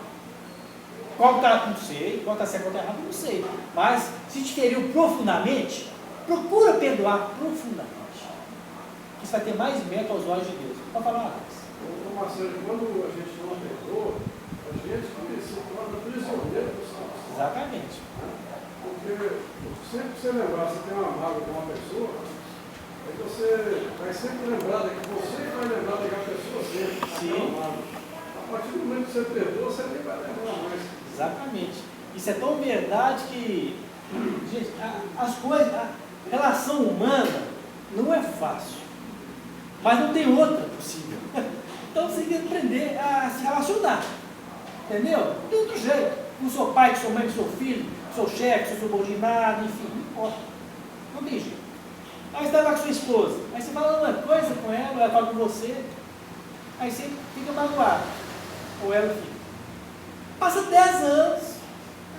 Qual está, não sei, qual está certo, qual está errado, não sei. Mas, se te feriu profundamente, procura perdoar profundamente. Que você vai ter mais mérito aos olhos de Deus. Pode falar, Alex. Marcelo, quando a gente não perdoa, a gente se torna prisioneiro do Santo. Exatamente. Porque sempre que você lembrar, você tem uma mágoa com uma pessoa, aí você vai sempre lembrar que você vai lembrar daquela pessoa sempre. Sim. A partir do momento que você perdoa, você nem vai lembrar mais. Exatamente. Isso é tão verdade que, gente, as coisas, a relação humana não é fácil, mas não tem outra possível. Então você tem que aprender a se relacionar, entendeu? Não tem outro jeito. Com o seu pai, com sua mãe, com seu filho, com seu chefe, com seu subordinado, enfim, não importa. Não tem jeito. Aí você está lá com sua esposa, aí você fala uma coisa com ela fala com você, aí você fica magoado, ou ela fica. Passa 10 anos,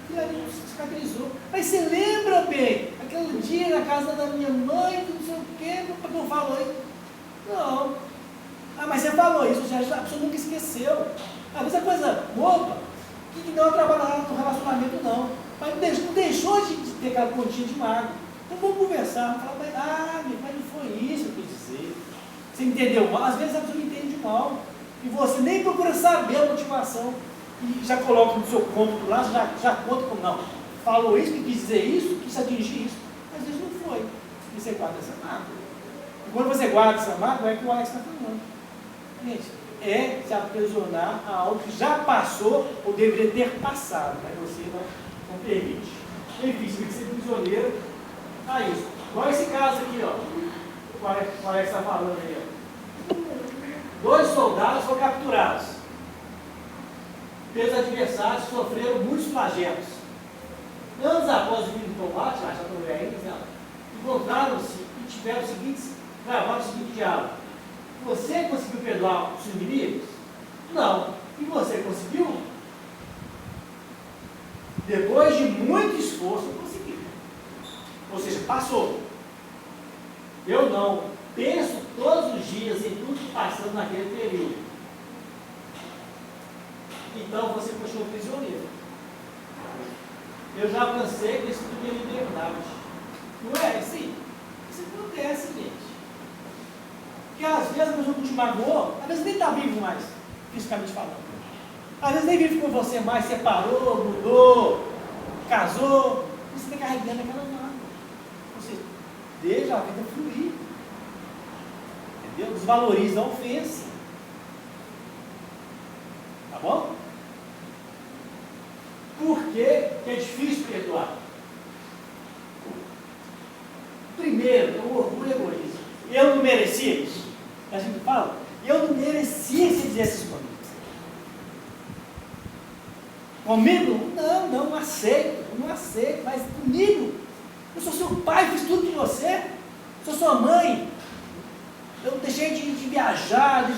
aquilo ali cicatrizou. Aí você lembra bem, aquele dia na casa da minha mãe, não sei o quê, porque não falou isso. Não. Ah, mas você falou isso, a pessoa nunca esqueceu. Às vezes é coisa boba, que não trabalha no relacionamento, não. Mas não deixou de ter aquela pontinha de mágoa. Então vamos conversar, falar, mas não foi isso que eu quis dizer. Você entendeu mal? Às vezes a pessoa entende mal. E você nem procura saber a motivação. E já coloca no seu cômputo lá, já conta como não. Falou isso, que quis dizer isso, quis atingir isso. Às vezes não foi. E você guarda essa mágoa. E quando você guarda essa mágoa, é que o Alex está falando. Gente, é se aprisionar a algo que já passou ou deveria ter passado, mas você não permite. Enfim, você tem que ser prisioneiro a isso. Igual esse caso aqui, ó. O Alex está falando aí, ó. 2 soldados foram capturados. Pelos adversários sofreram muitos flagelos. Anos após o fim do combate, já estão velhinhos, né? Encontraram-se e tiveram o seguinte, gravaram o seguinte diálogo: você conseguiu perdoar os seus inimigos? Não. E você conseguiu? Depois de muito esforço, eu consegui. Ou seja, passou. Eu não. Penso todos os dias em tudo que passamos naquele período. Então você continua prisioneiro. Eu já alcancei com esse tipo de liberdade. Não é assim? Isso acontece, gente. Porque às vezes a pessoa que te magoou, às vezes nem está vivo mais, fisicamente falando. Às vezes nem vive com você mais, separou, mudou, casou. E você está carregando aquela mágoa. Você deixa a vida fluir. Entendeu? Desvaloriza a ofensa. Tá bom? Por que é difícil perdoar? Primeiro, é o orgulho e o egoísmo. Eu não merecia isso. A gente fala, eu não merecia que você fizesse isso comigo. Comigo? Não aceito, não aceito, mas comigo, eu sou seu pai, fiz tudo por você, sou sua mãe, eu deixei de viajar,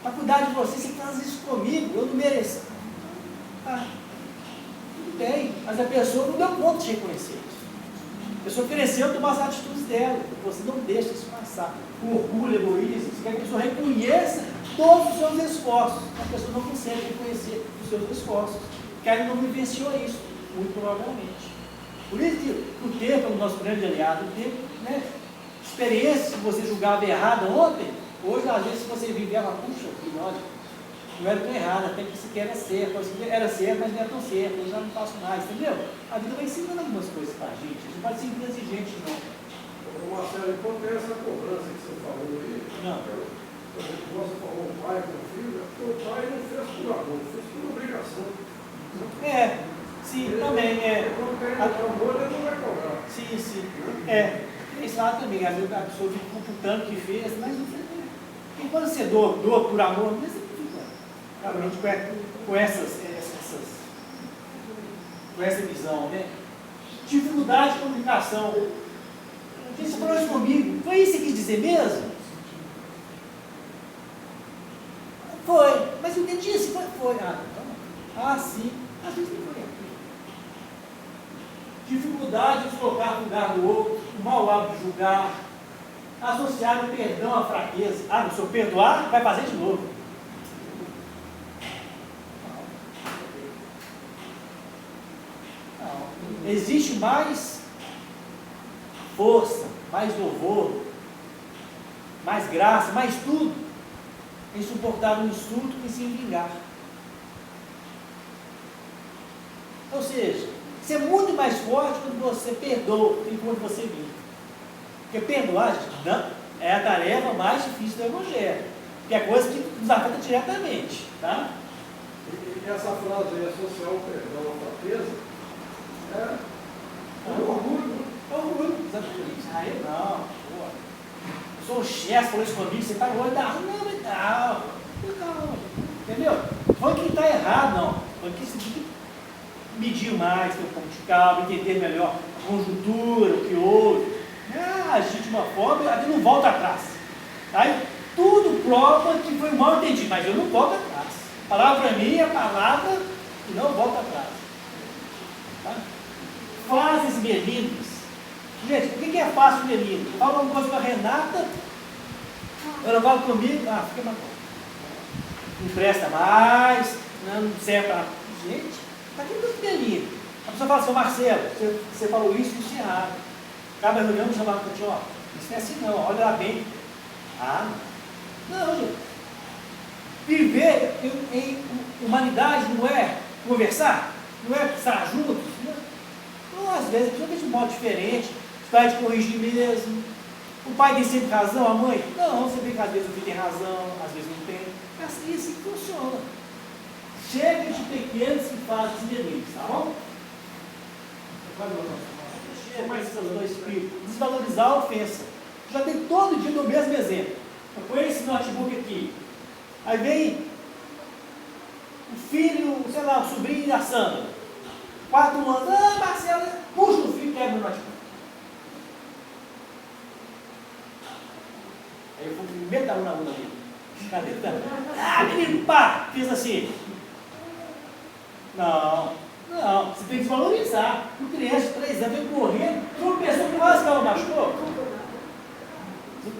para cuidar de você, você faz isso comigo, eu não mereço. Tudo bem, mas a pessoa não deu conta de reconhecer isso. A pessoa cresceu, tomou as atitudes dela, você não deixa isso passar. O orgulho, o egoísmo, você quer que a pessoa reconheça todos os seus esforços, a pessoa não consegue reconhecer os seus esforços, porque ela não vivenciou isso, muito provavelmente. Por isso que o tempo é o nosso grande aliado, o tempo, né? Experiência que você julgava errada ontem, hoje às vezes você vive ela, puxa, que olha, não era tão errado, até que sequer era certo, era certo, mas não era tão certo, eu já não faço mais, entendeu? A vida vai ensinando algumas coisas para a gente não pode ser intransigente não. Marcelo, enquanto tem essa cobrança que você falou aí, não. Você falou o pai com o filho, o pai não fez por amor, fez por obrigação. Sim, também Quando tem amor, ele não vai cobrar. Sim. Esse lado também, às vezes a pessoa fica computando o que fez, mas não fez. Porque quando você doa por amor, mas você fica realmente com essa visão, né? Dificuldade de comunicação. Você falou isso comigo, foi isso que você quis dizer mesmo? Foi, mas eu entendi isso, foi. Sim, às vezes não foi. Dificuldade de se colocar no lugar do outro, o mau hábito de julgar, associar o perdão à fraqueza. Se eu perdoar, vai fazer de novo. Não. Existe mais força, mais louvor, mais graça, mais tudo em suportar um insulto que se vingar. Ou seja, você é muito mais forte quando você perdoa do que quando você vinga. Porque perdoar, gente, não, é a tarefa mais difícil do Evangelho. Que é coisa que nos afeta diretamente. Tá? E essa frase aí, associar o perdão à fraqueza, é orgulho. É orgulho, exatamente. Eu não, pô. Eu sou o chefe, falou isso comigo, você está no olho da rua, não. Entendeu? Foi que está errado, não. Foi que você tem que medir mais, ter um pouco de calma, entender melhor a conjuntura, o que houve. Agir de uma forma, a gente não volta atrás. Aí, tudo prova que foi mal entendido, mas eu não volto atrás. A palavra minha, a palavra que não volta atrás. Tá? Frases melinas. Gente, por que é fácil melino? Eu falo uma coisa com a Renata, ela fala comigo, fica na boca. Não presta mais, não serve para. Gente, está aqui muito melino. A pessoa fala assim, Marcelo, você falou isso errado. Acaba a reunião, me chamava para ti, ó, isso não é assim não, olha lá bem. Ah, não, gente. Viver em humanidade não é conversar, não é estar juntos. Não, às vezes a pessoa pensa de um modo diferente, o pai te corrigir mesmo. O pai tem sempre razão, a mãe? Não, você vê que às vezes o filho tem razão, às vezes não tem. É assim que funciona. Chega de pequenos e fazem deles, tá bom? Chega mais esses dois espíritos. Desvalorizar a ofensa. Já tem todo dia do mesmo exemplo. Eu ponho esse notebook aqui. Aí vem o filho, sei lá, o sobrinho da Sandra. 4 anos. Ah, Marcelo, puxa o filho e quebra o notebook. Aí eu fui o primeiro da aluno da minha. Cadê? Ah, menino, pá! Fiz assim. Não, você tem que desvalorizar. Uma criança de 3 anos vem correndo, tropeçou, quase que ela machucou.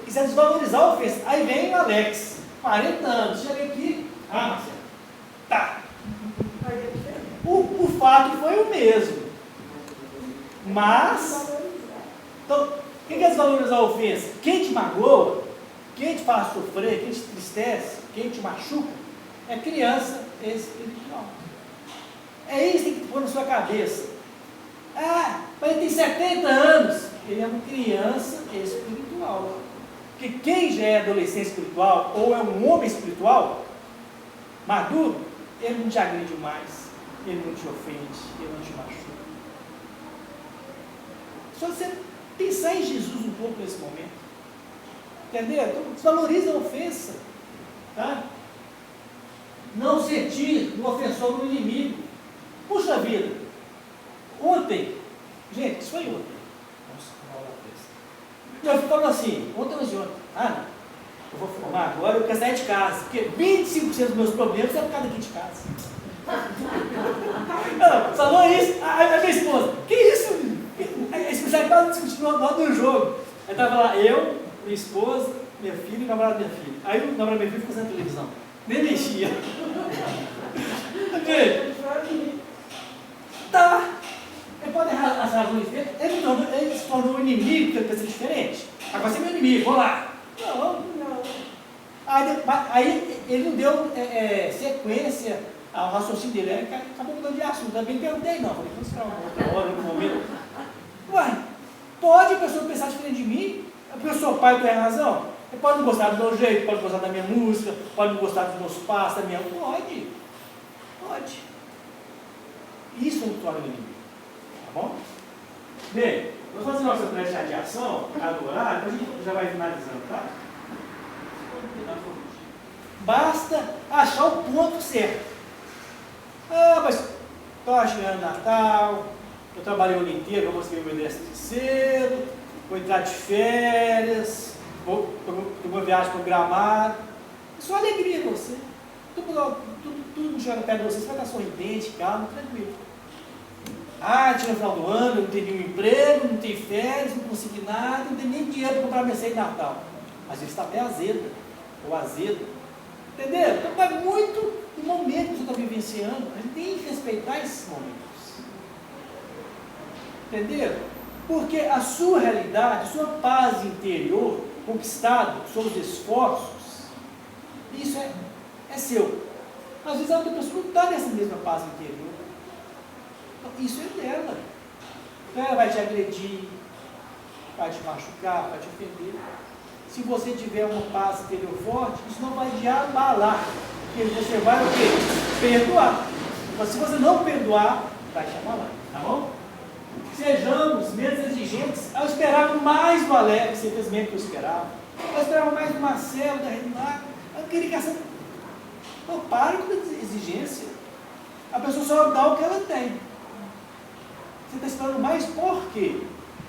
Isso é desvalorizar a ofensa. Aí vem o Alex, 40 anos, chega aqui. Ah, Marcelo, tá. O fato foi o mesmo. Mas, então, o que é desvalorizar a ofensa? Quem te magoa, quem te faz sofrer, quem te entristece, quem te machuca, é criança espiritual. É isso que tem que pôr na sua cabeça. Ah, mas ele tem 70 anos. Ele é uma criança espiritual. Porque quem já é adolescente espiritual, ou é um homem espiritual, maduro, ele não te agride mais, ele não te ofende, ele não te machuca. Só você pensar em Jesus um pouco nesse momento. Entendeu? Então, desvaloriza a ofensa. Tá? Não sentir no ofensor no inimigo. Puxa vida. Ontem, gente, isso foi ontem. Eu falo assim, ontem ou ontem. Ah, não. Eu vou formar agora, eu quero sair de casa. Porque 25% dos meus problemas é por causa daqui de casa. Não, falou isso. A minha esposa, que isso? A esposa quase discutindo no jogo. Aí estava lá, eu, minha esposa, minha filha e o namorado da minha filha. Aí o namorado da minha filha ficou na televisão. Nem mexia. Tá. Ele pode errar as razões dele. Ele se tornou um inimigo, porque ele pensa diferente. Agora você é meu inimigo, vou lá. Não. Aí ele não deu sequência ao raciocínio dele. Ele acabou mudando de assunto. Também não perguntei, não. Falei, vamos esperar uma outra hora, outro momento. Uai, pode a pessoa pensar diferente de mim? Porque eu sou pai, eu tenho razão? Ele pode não gostar do meu jeito, pode gostar da minha música, pode não gostar dos meus passos, da minha... Pode. Isso não torna inimigo. Tá bom? Bem, vamos fazer nossa prece de radiação, adorar, depois a gente já vai finalizando, tá? Basta achar o ponto certo. Ah, mas está chegando Natal, eu trabalhei o ano inteiro, eu vou receber meu décimo terceiro, vou entrar de férias, vou uma viagem programada. É só alegria para você. Tudo chegando perto de você, você vai estar sorridente, calmo, tranquilo. Ah, chega no final do ano, eu não tenho nenhum emprego, não tenho férias, não consegui nada, não tenho nem dinheiro para comprar minha ceia de Natal. Às vezes está até azeda, ou azedo. Entendeu? Então vai muito do momento que você está vivenciando. A gente tem que respeitar esses momentos. Entendeu? Porque a sua realidade, a sua paz interior, conquistado sobre os esforços, isso é seu. Às vezes a outra pessoa não está nessa mesma paz interior. Isso é dela. Então ela vai te agredir, vai te machucar, vai te ofender. Se você tiver uma paz interior forte, isso não vai te abalar. Porque você vai o quê? Perdoar. Mas se você não perdoar, vai te abalar. Tá bom? Sejamos menos exigentes. Eu esperava mais do Alex, simplesmente que eu esperava. Eu esperava mais do Marcelo, da Renata. Eu queria que essa... Não, pare com a exigência. A pessoa só dá o que ela tem. Você está esperando mais por quê?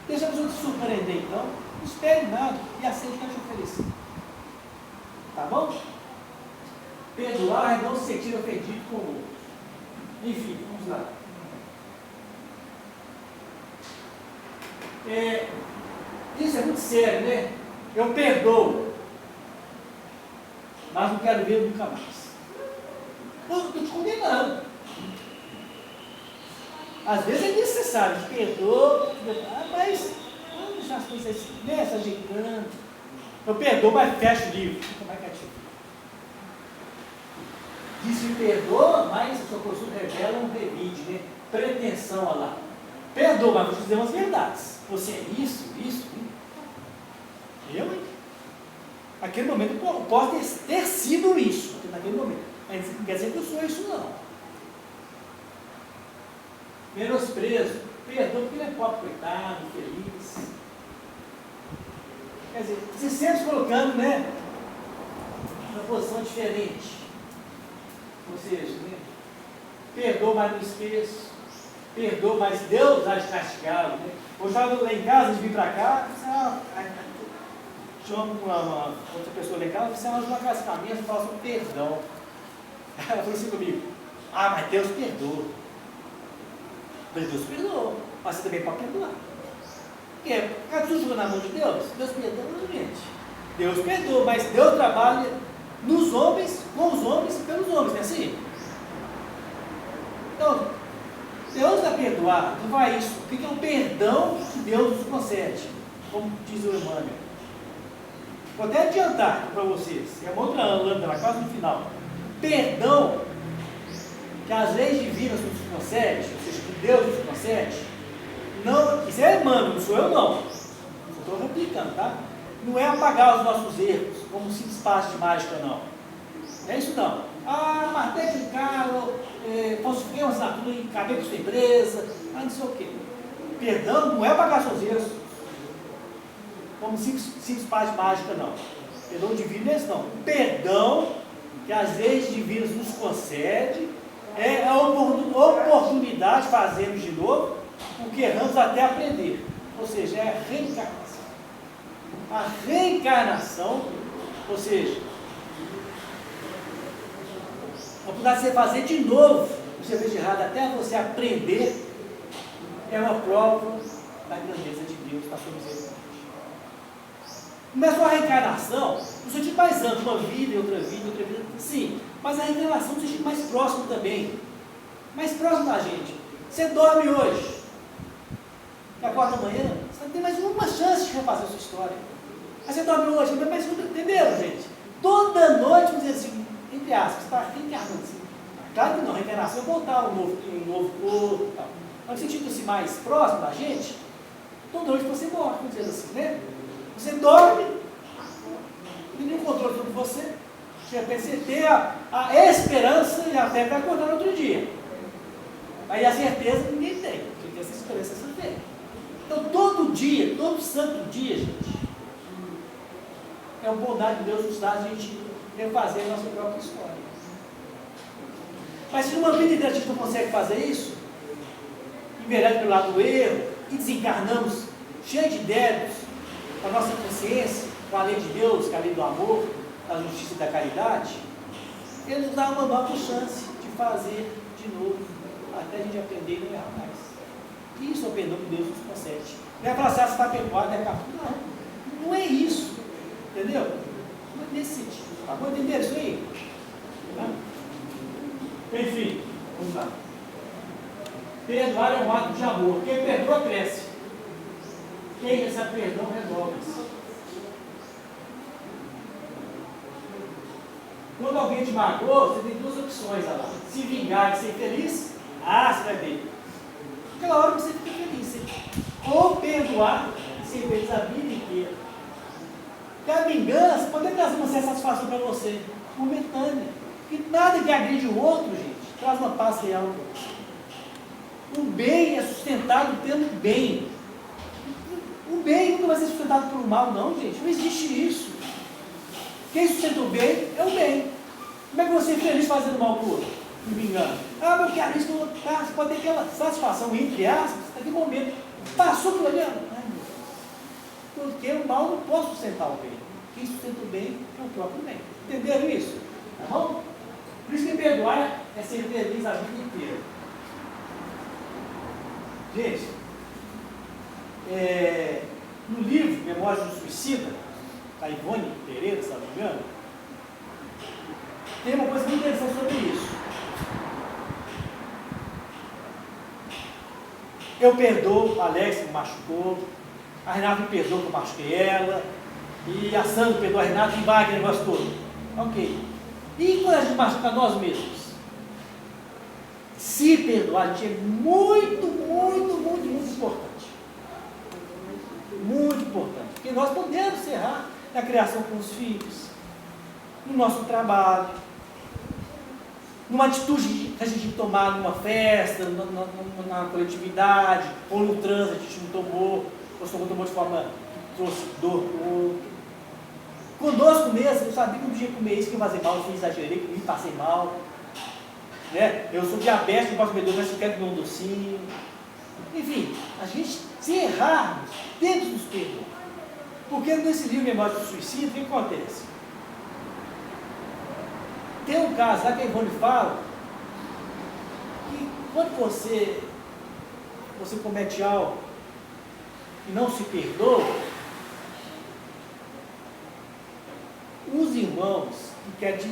Deixa a pessoa te surpreender, então. Não espere nada e aceite o que ela te oferecer. Tá bom? Perdoar é não se sentir ofendido com o outro. Enfim, vamos lá. Isso é muito sério, né? Eu perdoo, mas não quero ver nunca mais. Eu estou te condenando. Às vezes é necessário, perdoa, mas vamos deixar as coisas assim, né, se ajeitando. Eu perdoo, mas fecho o livro. Fica mais quietinho. Diz que perdoa, mas a sua postura revela um revide, né? Pretensão, olha lá. Perdoa, mas vou te dizer umas verdades. Você é isso. Eu, hein? Naquele momento eu posso ter sido isso, naquele momento. Mas não quer dizer que eu sou isso, não. Menosprezo. Perdoa porque ele é pobre, coitado, infeliz. Quer dizer, se sempre colocando, né, uma posição diferente. Ou seja, né, perdoa, mas não esqueço. Perdoa, mas Deus vai te castigá-lo. Né? Eu estava lá em casa, antes de vir para cá, chamo uma outra pessoa lá em casa, você arranja uma cascamento e fala sobre perdão. Ela falou assim comigo: ah, mas Deus perdoa. Mas Deus perdoa, mas você também pode perdoar. Porque cada um jogando na mão de Deus, Deus perdoa, gente. Deus perdoa, mas Deus trabalha nos homens, com os homens e pelos homens, não é assim? Então, Deus vai perdoar, não vai isso. O que é o perdão que Deus nos concede? Como diz o Emmanuel. Vou até adiantar para vocês, é uma outra lâmpada, quase no final. Perdão que as leis divinas nos concedem, ou seja, que Deus nos concede, não, isso é Emmanuel, não sou eu não. Estou replicando, tá? Não é apagar os nossos erros, como um simples passe de mágica, não. Não é isso não. Ah, matei aquele carro, falsifiquei uma assinatura e acabei com sua empresa, não sei o quê. Perdão não é apagar seus erros, como simples passe de mágica, não. Perdão divino é isso não. Perdão que as leis divinas nos concedem é a oportunidade de fazermos de novo o que erramos até aprender. Ou seja, é a reencarnação. A reencarnação, ou seja, a oportunidade de você fazer de novo o que você fez de errado até você aprender, é uma prova da grandeza de Deus, da sua misericórdia. Não é só a reencarnação, no sentido mais amplo, uma vida, outra vida, sim, mas a reencarnação no sentido mais próximo também, mais próximo da gente. Você dorme hoje, e acorda amanhã, você tem mais uma chance de refazer a sua história. Aí você dorme hoje, tem mais uma, entenderam, gente? Toda noite, vamos dizer assim, entre aspas, você está reencarnando assim. Claro que não, reencarnação é voltar um novo corpo e tal. Mas no sentido assim, mais próximo da gente, toda noite você morre, vamos dizer assim, né? Você dorme, não tem nenhum controle sobre você. De repente você tem a esperança e a fé para acordar no outro dia. Aí a certeza ninguém tem, porque essa esperança você tem. Então todo dia, todo santo dia, gente, é uma bondade de Deus nos dar a gente refazer a nossa própria história. Mas se numa vida inteira a gente não consegue fazer isso, envereda pelo lado do erro, e desencarnamos cheio de débitos, com a nossa consciência, com a lei de Deus, com a lei do amor, da justiça e da caridade, Ele nos dá uma nova chance de fazer de novo, até a gente aprender e não errar mais. Isso é o perdão que Deus nos concede. Não é falar assim, você está perdoado, não é isso. Entendeu? Não é nesse sentido. Tá bom entender isso aí? Tá? Enfim, vamos lá. Perdoar é um ato de amor. Quem perdoa, cresce. Quem recebe perdão, renova-se. Quando alguém te magoou, você tem duas opções lá. Se vingar e ser feliz, você vai ver. Aquela hora você fica feliz. Ou perdoar e ser feliz a vida inteira. Porque a vingança pode trazer uma certa satisfação para você, momentânea. E nada que agride o outro, gente, traz uma paz real. O bem é sustentado pelo bem. O bem nunca vai ser sustentado pelo mal, não, gente. Não existe isso. Quem sustenta o bem é o bem. Como é que você é feliz fazendo mal para o outro? Me vingando. Mas eu quero isso, você pode ter aquela satisfação, entre aspas, naquele momento. Passou por ali, porque o mal não pode sustentar o bem. Quem sustenta o bem é o próprio bem. Entenderam isso? Tá bom? Por isso que perdoar é ser feliz a vida inteira. Gente, no livro Memórias do Suicida, da Ivone Pereira, se não me engano, tem uma coisa muito interessante sobre isso. Eu perdoo a Alex que me machucou, a Renata me perdoa que eu machuquei ela, e a Sandra perdoa a Renata e vai aquele negócio todo. Ok. E quando a gente machuca nós mesmos? Se perdoar, a gente é muito importante. Muito importante. Porque nós podemos errar na criação com os filhos, no nosso trabalho, numa atitude que a gente tem que tomar numa festa, na coletividade, ou no trânsito, a gente não tomou, ou se tomou de forma que trouxe dor para o outro. Conosco mesmo, eu sabia que eu não podia comer isso, que eu ia fazer mal, eu exagerei, comi, passei mal. Né? Eu sou diabético, não posso comer doce, mas eu quero comer um docinho. Enfim, a gente, se errarmos, temos nos perdoar. Porque nesse livro Memória do Suicídio, o que acontece? Tem um caso lá que a Ivone fala que quando você comete algo e não se perdoa, os irmãos que querem te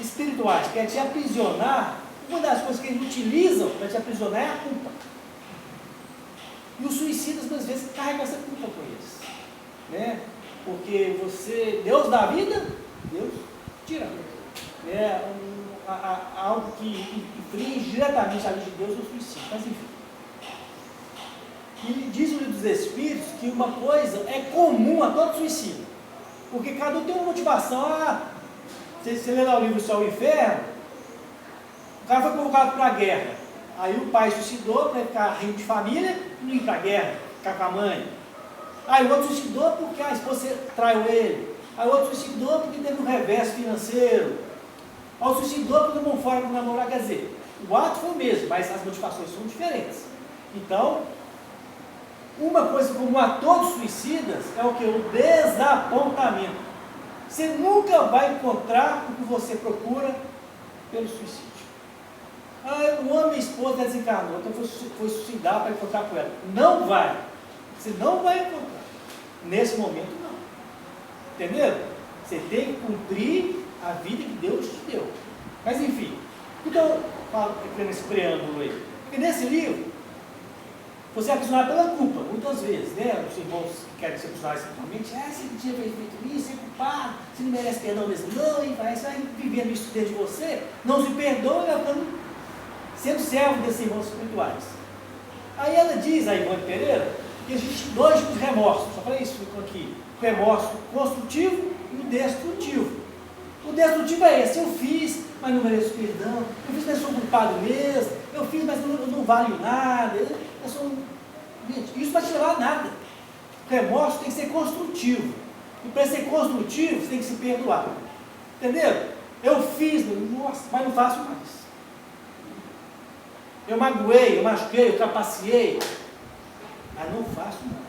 espirituais, querem te aprisionar, uma das coisas que eles utilizam para te aprisionar é a culpa. E os suicidas, muitas vezes, carregam essa culpa com eles. Né? Porque Deus dá a vida, Deus tira. Algo que infringe diretamente a lei de Deus é o suicídio. Mas enfim. E diz o livro dos Espíritos que uma coisa é comum a todo suicídio. Porque cada um tem uma motivação. Você lê lá o livro Céu e Inferno, o cara foi convocado para a guerra. Aí o pai suicidou para ficar rindo de família e não ir para a guerra, ficar com a mãe. Aí o outro suicidou porque a esposa traiu ele. Aí o outro suicidou porque teve um revés financeiro. Aí o outro suicidou porque tomou fora para namorar. Quer dizer, o ato foi o mesmo, mas as motivações são diferentes. Então, uma coisa comum a todos os suicidas é o que? O desapontamento. Você nunca vai encontrar o que você procura pelo suicídio. O homem e a esposa desencarnou, então foi suicidar para encontrar com ela. Não vai. Você não vai encontrar. Nesse momento, não. Entendeu? Você tem que cumprir a vida que Deus te deu. Mas, enfim. Então, eu falo esse preâmbulo aí. Porque nesse livro, você é aprisionado pela culpa, muitas vezes, né? Os irmãos que querem ser aprisionados sexualmente, você não tinha feito isso, você é culpado, você não merece perdão mesmo, não, e vai vivendo isso dentro de você, não se perdoa e vai sendo servo desses irmãos espirituais. Aí ela diz, a Ivone Pereira, que existe dois tipos de remorso, só falei isso aqui, o remorso construtivo e o destrutivo. O destrutivo é esse: eu fiz, mas não mereço perdão, eu fiz, mas sou culpado mesmo, eu fiz, mas eu não valho nada, eu sou gente, isso não vai te levar a nada. O remorso tem que ser construtivo, e para ser construtivo, você tem que se perdoar. Entendeu? Eu fiz, nossa, mas não faço mais. Eu magoei, eu machuquei, eu trapaceei, mas não faço mais.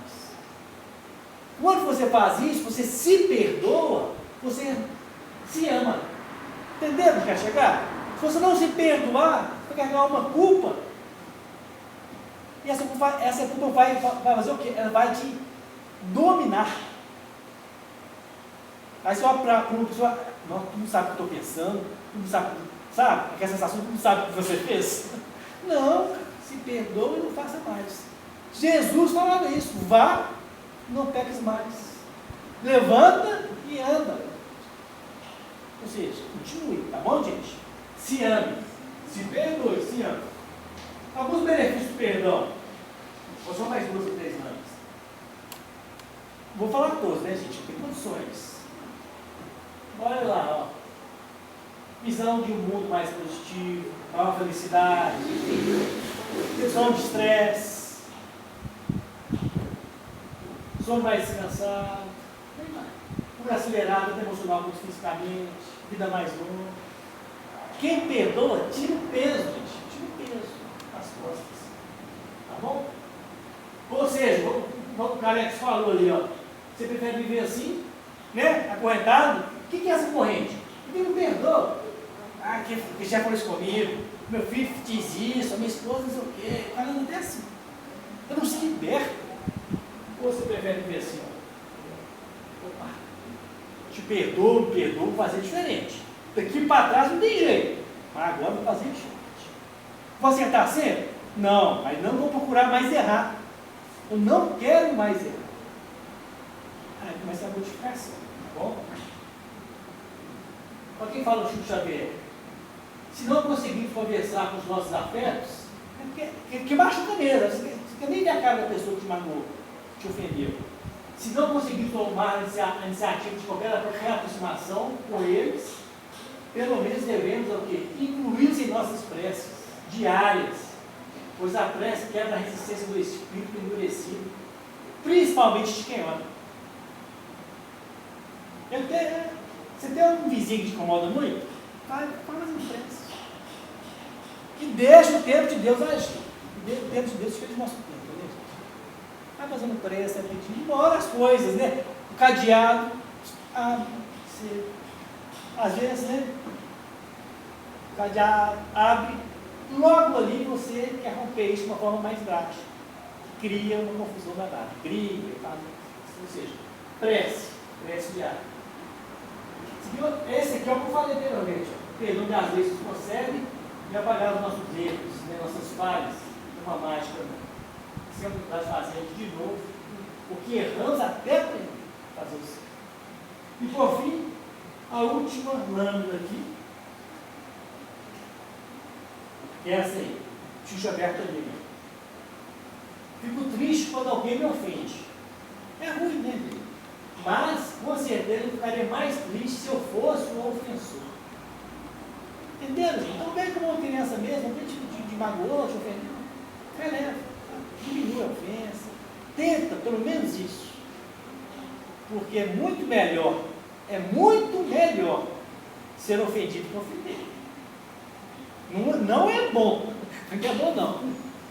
Quando você faz isso, você se perdoa, você se ama. Entendeu onde quer chegar? Se você não se perdoar, você vai carregar uma culpa. E essa culpa vai fazer o quê? Ela vai te dominar. Aí você olha para uma pessoa, não, tu não sabe o que eu estou pensando, tu não sabe, aquela sensação, tu não sabe o que você fez. Não, se perdoa e não faça mais. Jesus falava isso: vá, não peques mais. Levanta e anda. Ou seja, continue, tá bom, gente? Se ame, se perdoe, se ame. Alguns benefícios do perdão. Ou só mais 2 ou 3 anos. Vou falar todos, né, gente? Tem condições. Olha lá, ó. Visão de um mundo mais positivo, maior felicidade, redução de estresse, sono mais descansado, cura acelerada, tanto emocional quanto fisicamente, vida mais longa. Quem perdoa, tira o peso, gente, tira o peso das costas. Tá bom? Ou seja, o Carex falou ali, ó, você prefere viver assim, né? Acorrentado? O que é essa corrente? Quem não perdoa? Que já falou isso comigo, meu filho diz isso, a minha esposa não sei o quê. O cara não tem assim. Então não se liberta. Ou você prefere viver assim? Opa, te perdoo, me perdoo, vou fazer diferente. Daqui para trás não tem jeito, mas agora vou fazer diferente. Vou acertar sempre? Não, mas não vou procurar mais errar. Eu não quero mais errar. Aí começa a modificação, tá bom? Para quem fala o Chico Xavier, se não conseguimos conversar com os nossos afetos, que machuca mesmo. Você nem vê a cara da pessoa que te magoou, te ofendeu. Se não conseguimos tomar a iniciativa de qualquer reaproximação com eles, pelo menos devemos o quê? Incluí-los em nossas preces diárias, pois a prece quebra a resistência do espírito endurecido, principalmente de quem ora. Você tem um vizinho que te incomoda muito? Faz uma prece. E deixa o tempo de Deus agir. O tempo de Deus fez o nosso tempo, entendeu? Vai fazendo prece, repetindo, uma hora as coisas, né? O cadeado, às vezes, né? O cadeado abre, logo ali você quer romper isso de uma forma mais drástica. Cria uma confusão danada, briga, ou seja, prece diária. Esse aqui é o que eu falei anteriormente. Perdão das leis que concede e apagar os nossos erros, né, nossas falhas, uma mágica, sempre nós fazemos de novo, porque erramos até aprender a fazer o certo. E por fim, a última lâmina aqui, que é essa aí, Xuxa aberta ali. Fico triste quando alguém me ofende. É ruim, né, filho? Mas, com certeza, eu ficaria mais triste se eu fosse um ofensor. Entenderam? Então, vem como uma criança mesmo, alguém te magoou, te ofendeu, releva, diminui a ofensa, tenta, pelo menos isso. Porque é muito melhor ser ofendido que ofender. Não é bom, não é bom não.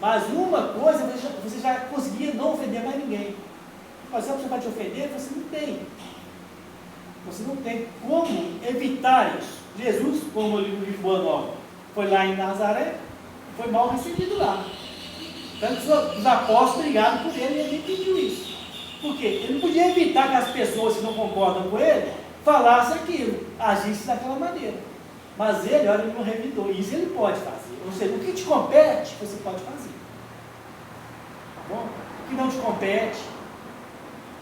Mas uma coisa, você já conseguia não ofender mais ninguém. Mas se você vai te ofender, você não tem como evitar isso. Jesus, como o livro Boa Nova, foi lá em Nazaré, foi mal recebido lá. Tanto os apóstolos brigaram por ele e ele pediu isso. Por quê? Ele não podia evitar que as pessoas que não concordam com ele falassem aquilo, agissem daquela maneira. Mas ele, olha, ele não revidou. Isso ele pode fazer. Ou seja, o que te compete, você pode fazer. Tá bom? O que não te compete,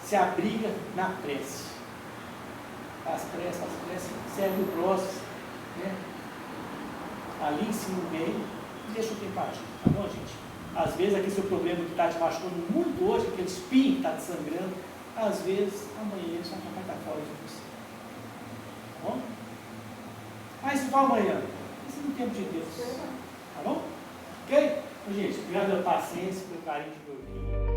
se abriga na prece. Faz prece, serve o próximo, né? Ali em cima do meio, e deixa o tempo agir, tá bom, gente? Às vezes aquele seu problema que está te machucando muito hoje, aquele espinho que está te sangrando, às vezes amanhã ele só vai estar fora de você. Tá bom? Mas se for amanhã, isso é no tempo de Deus. Tá bom? Ok? Então, gente, obrigado pela paciência, pelo carinho de ouvir.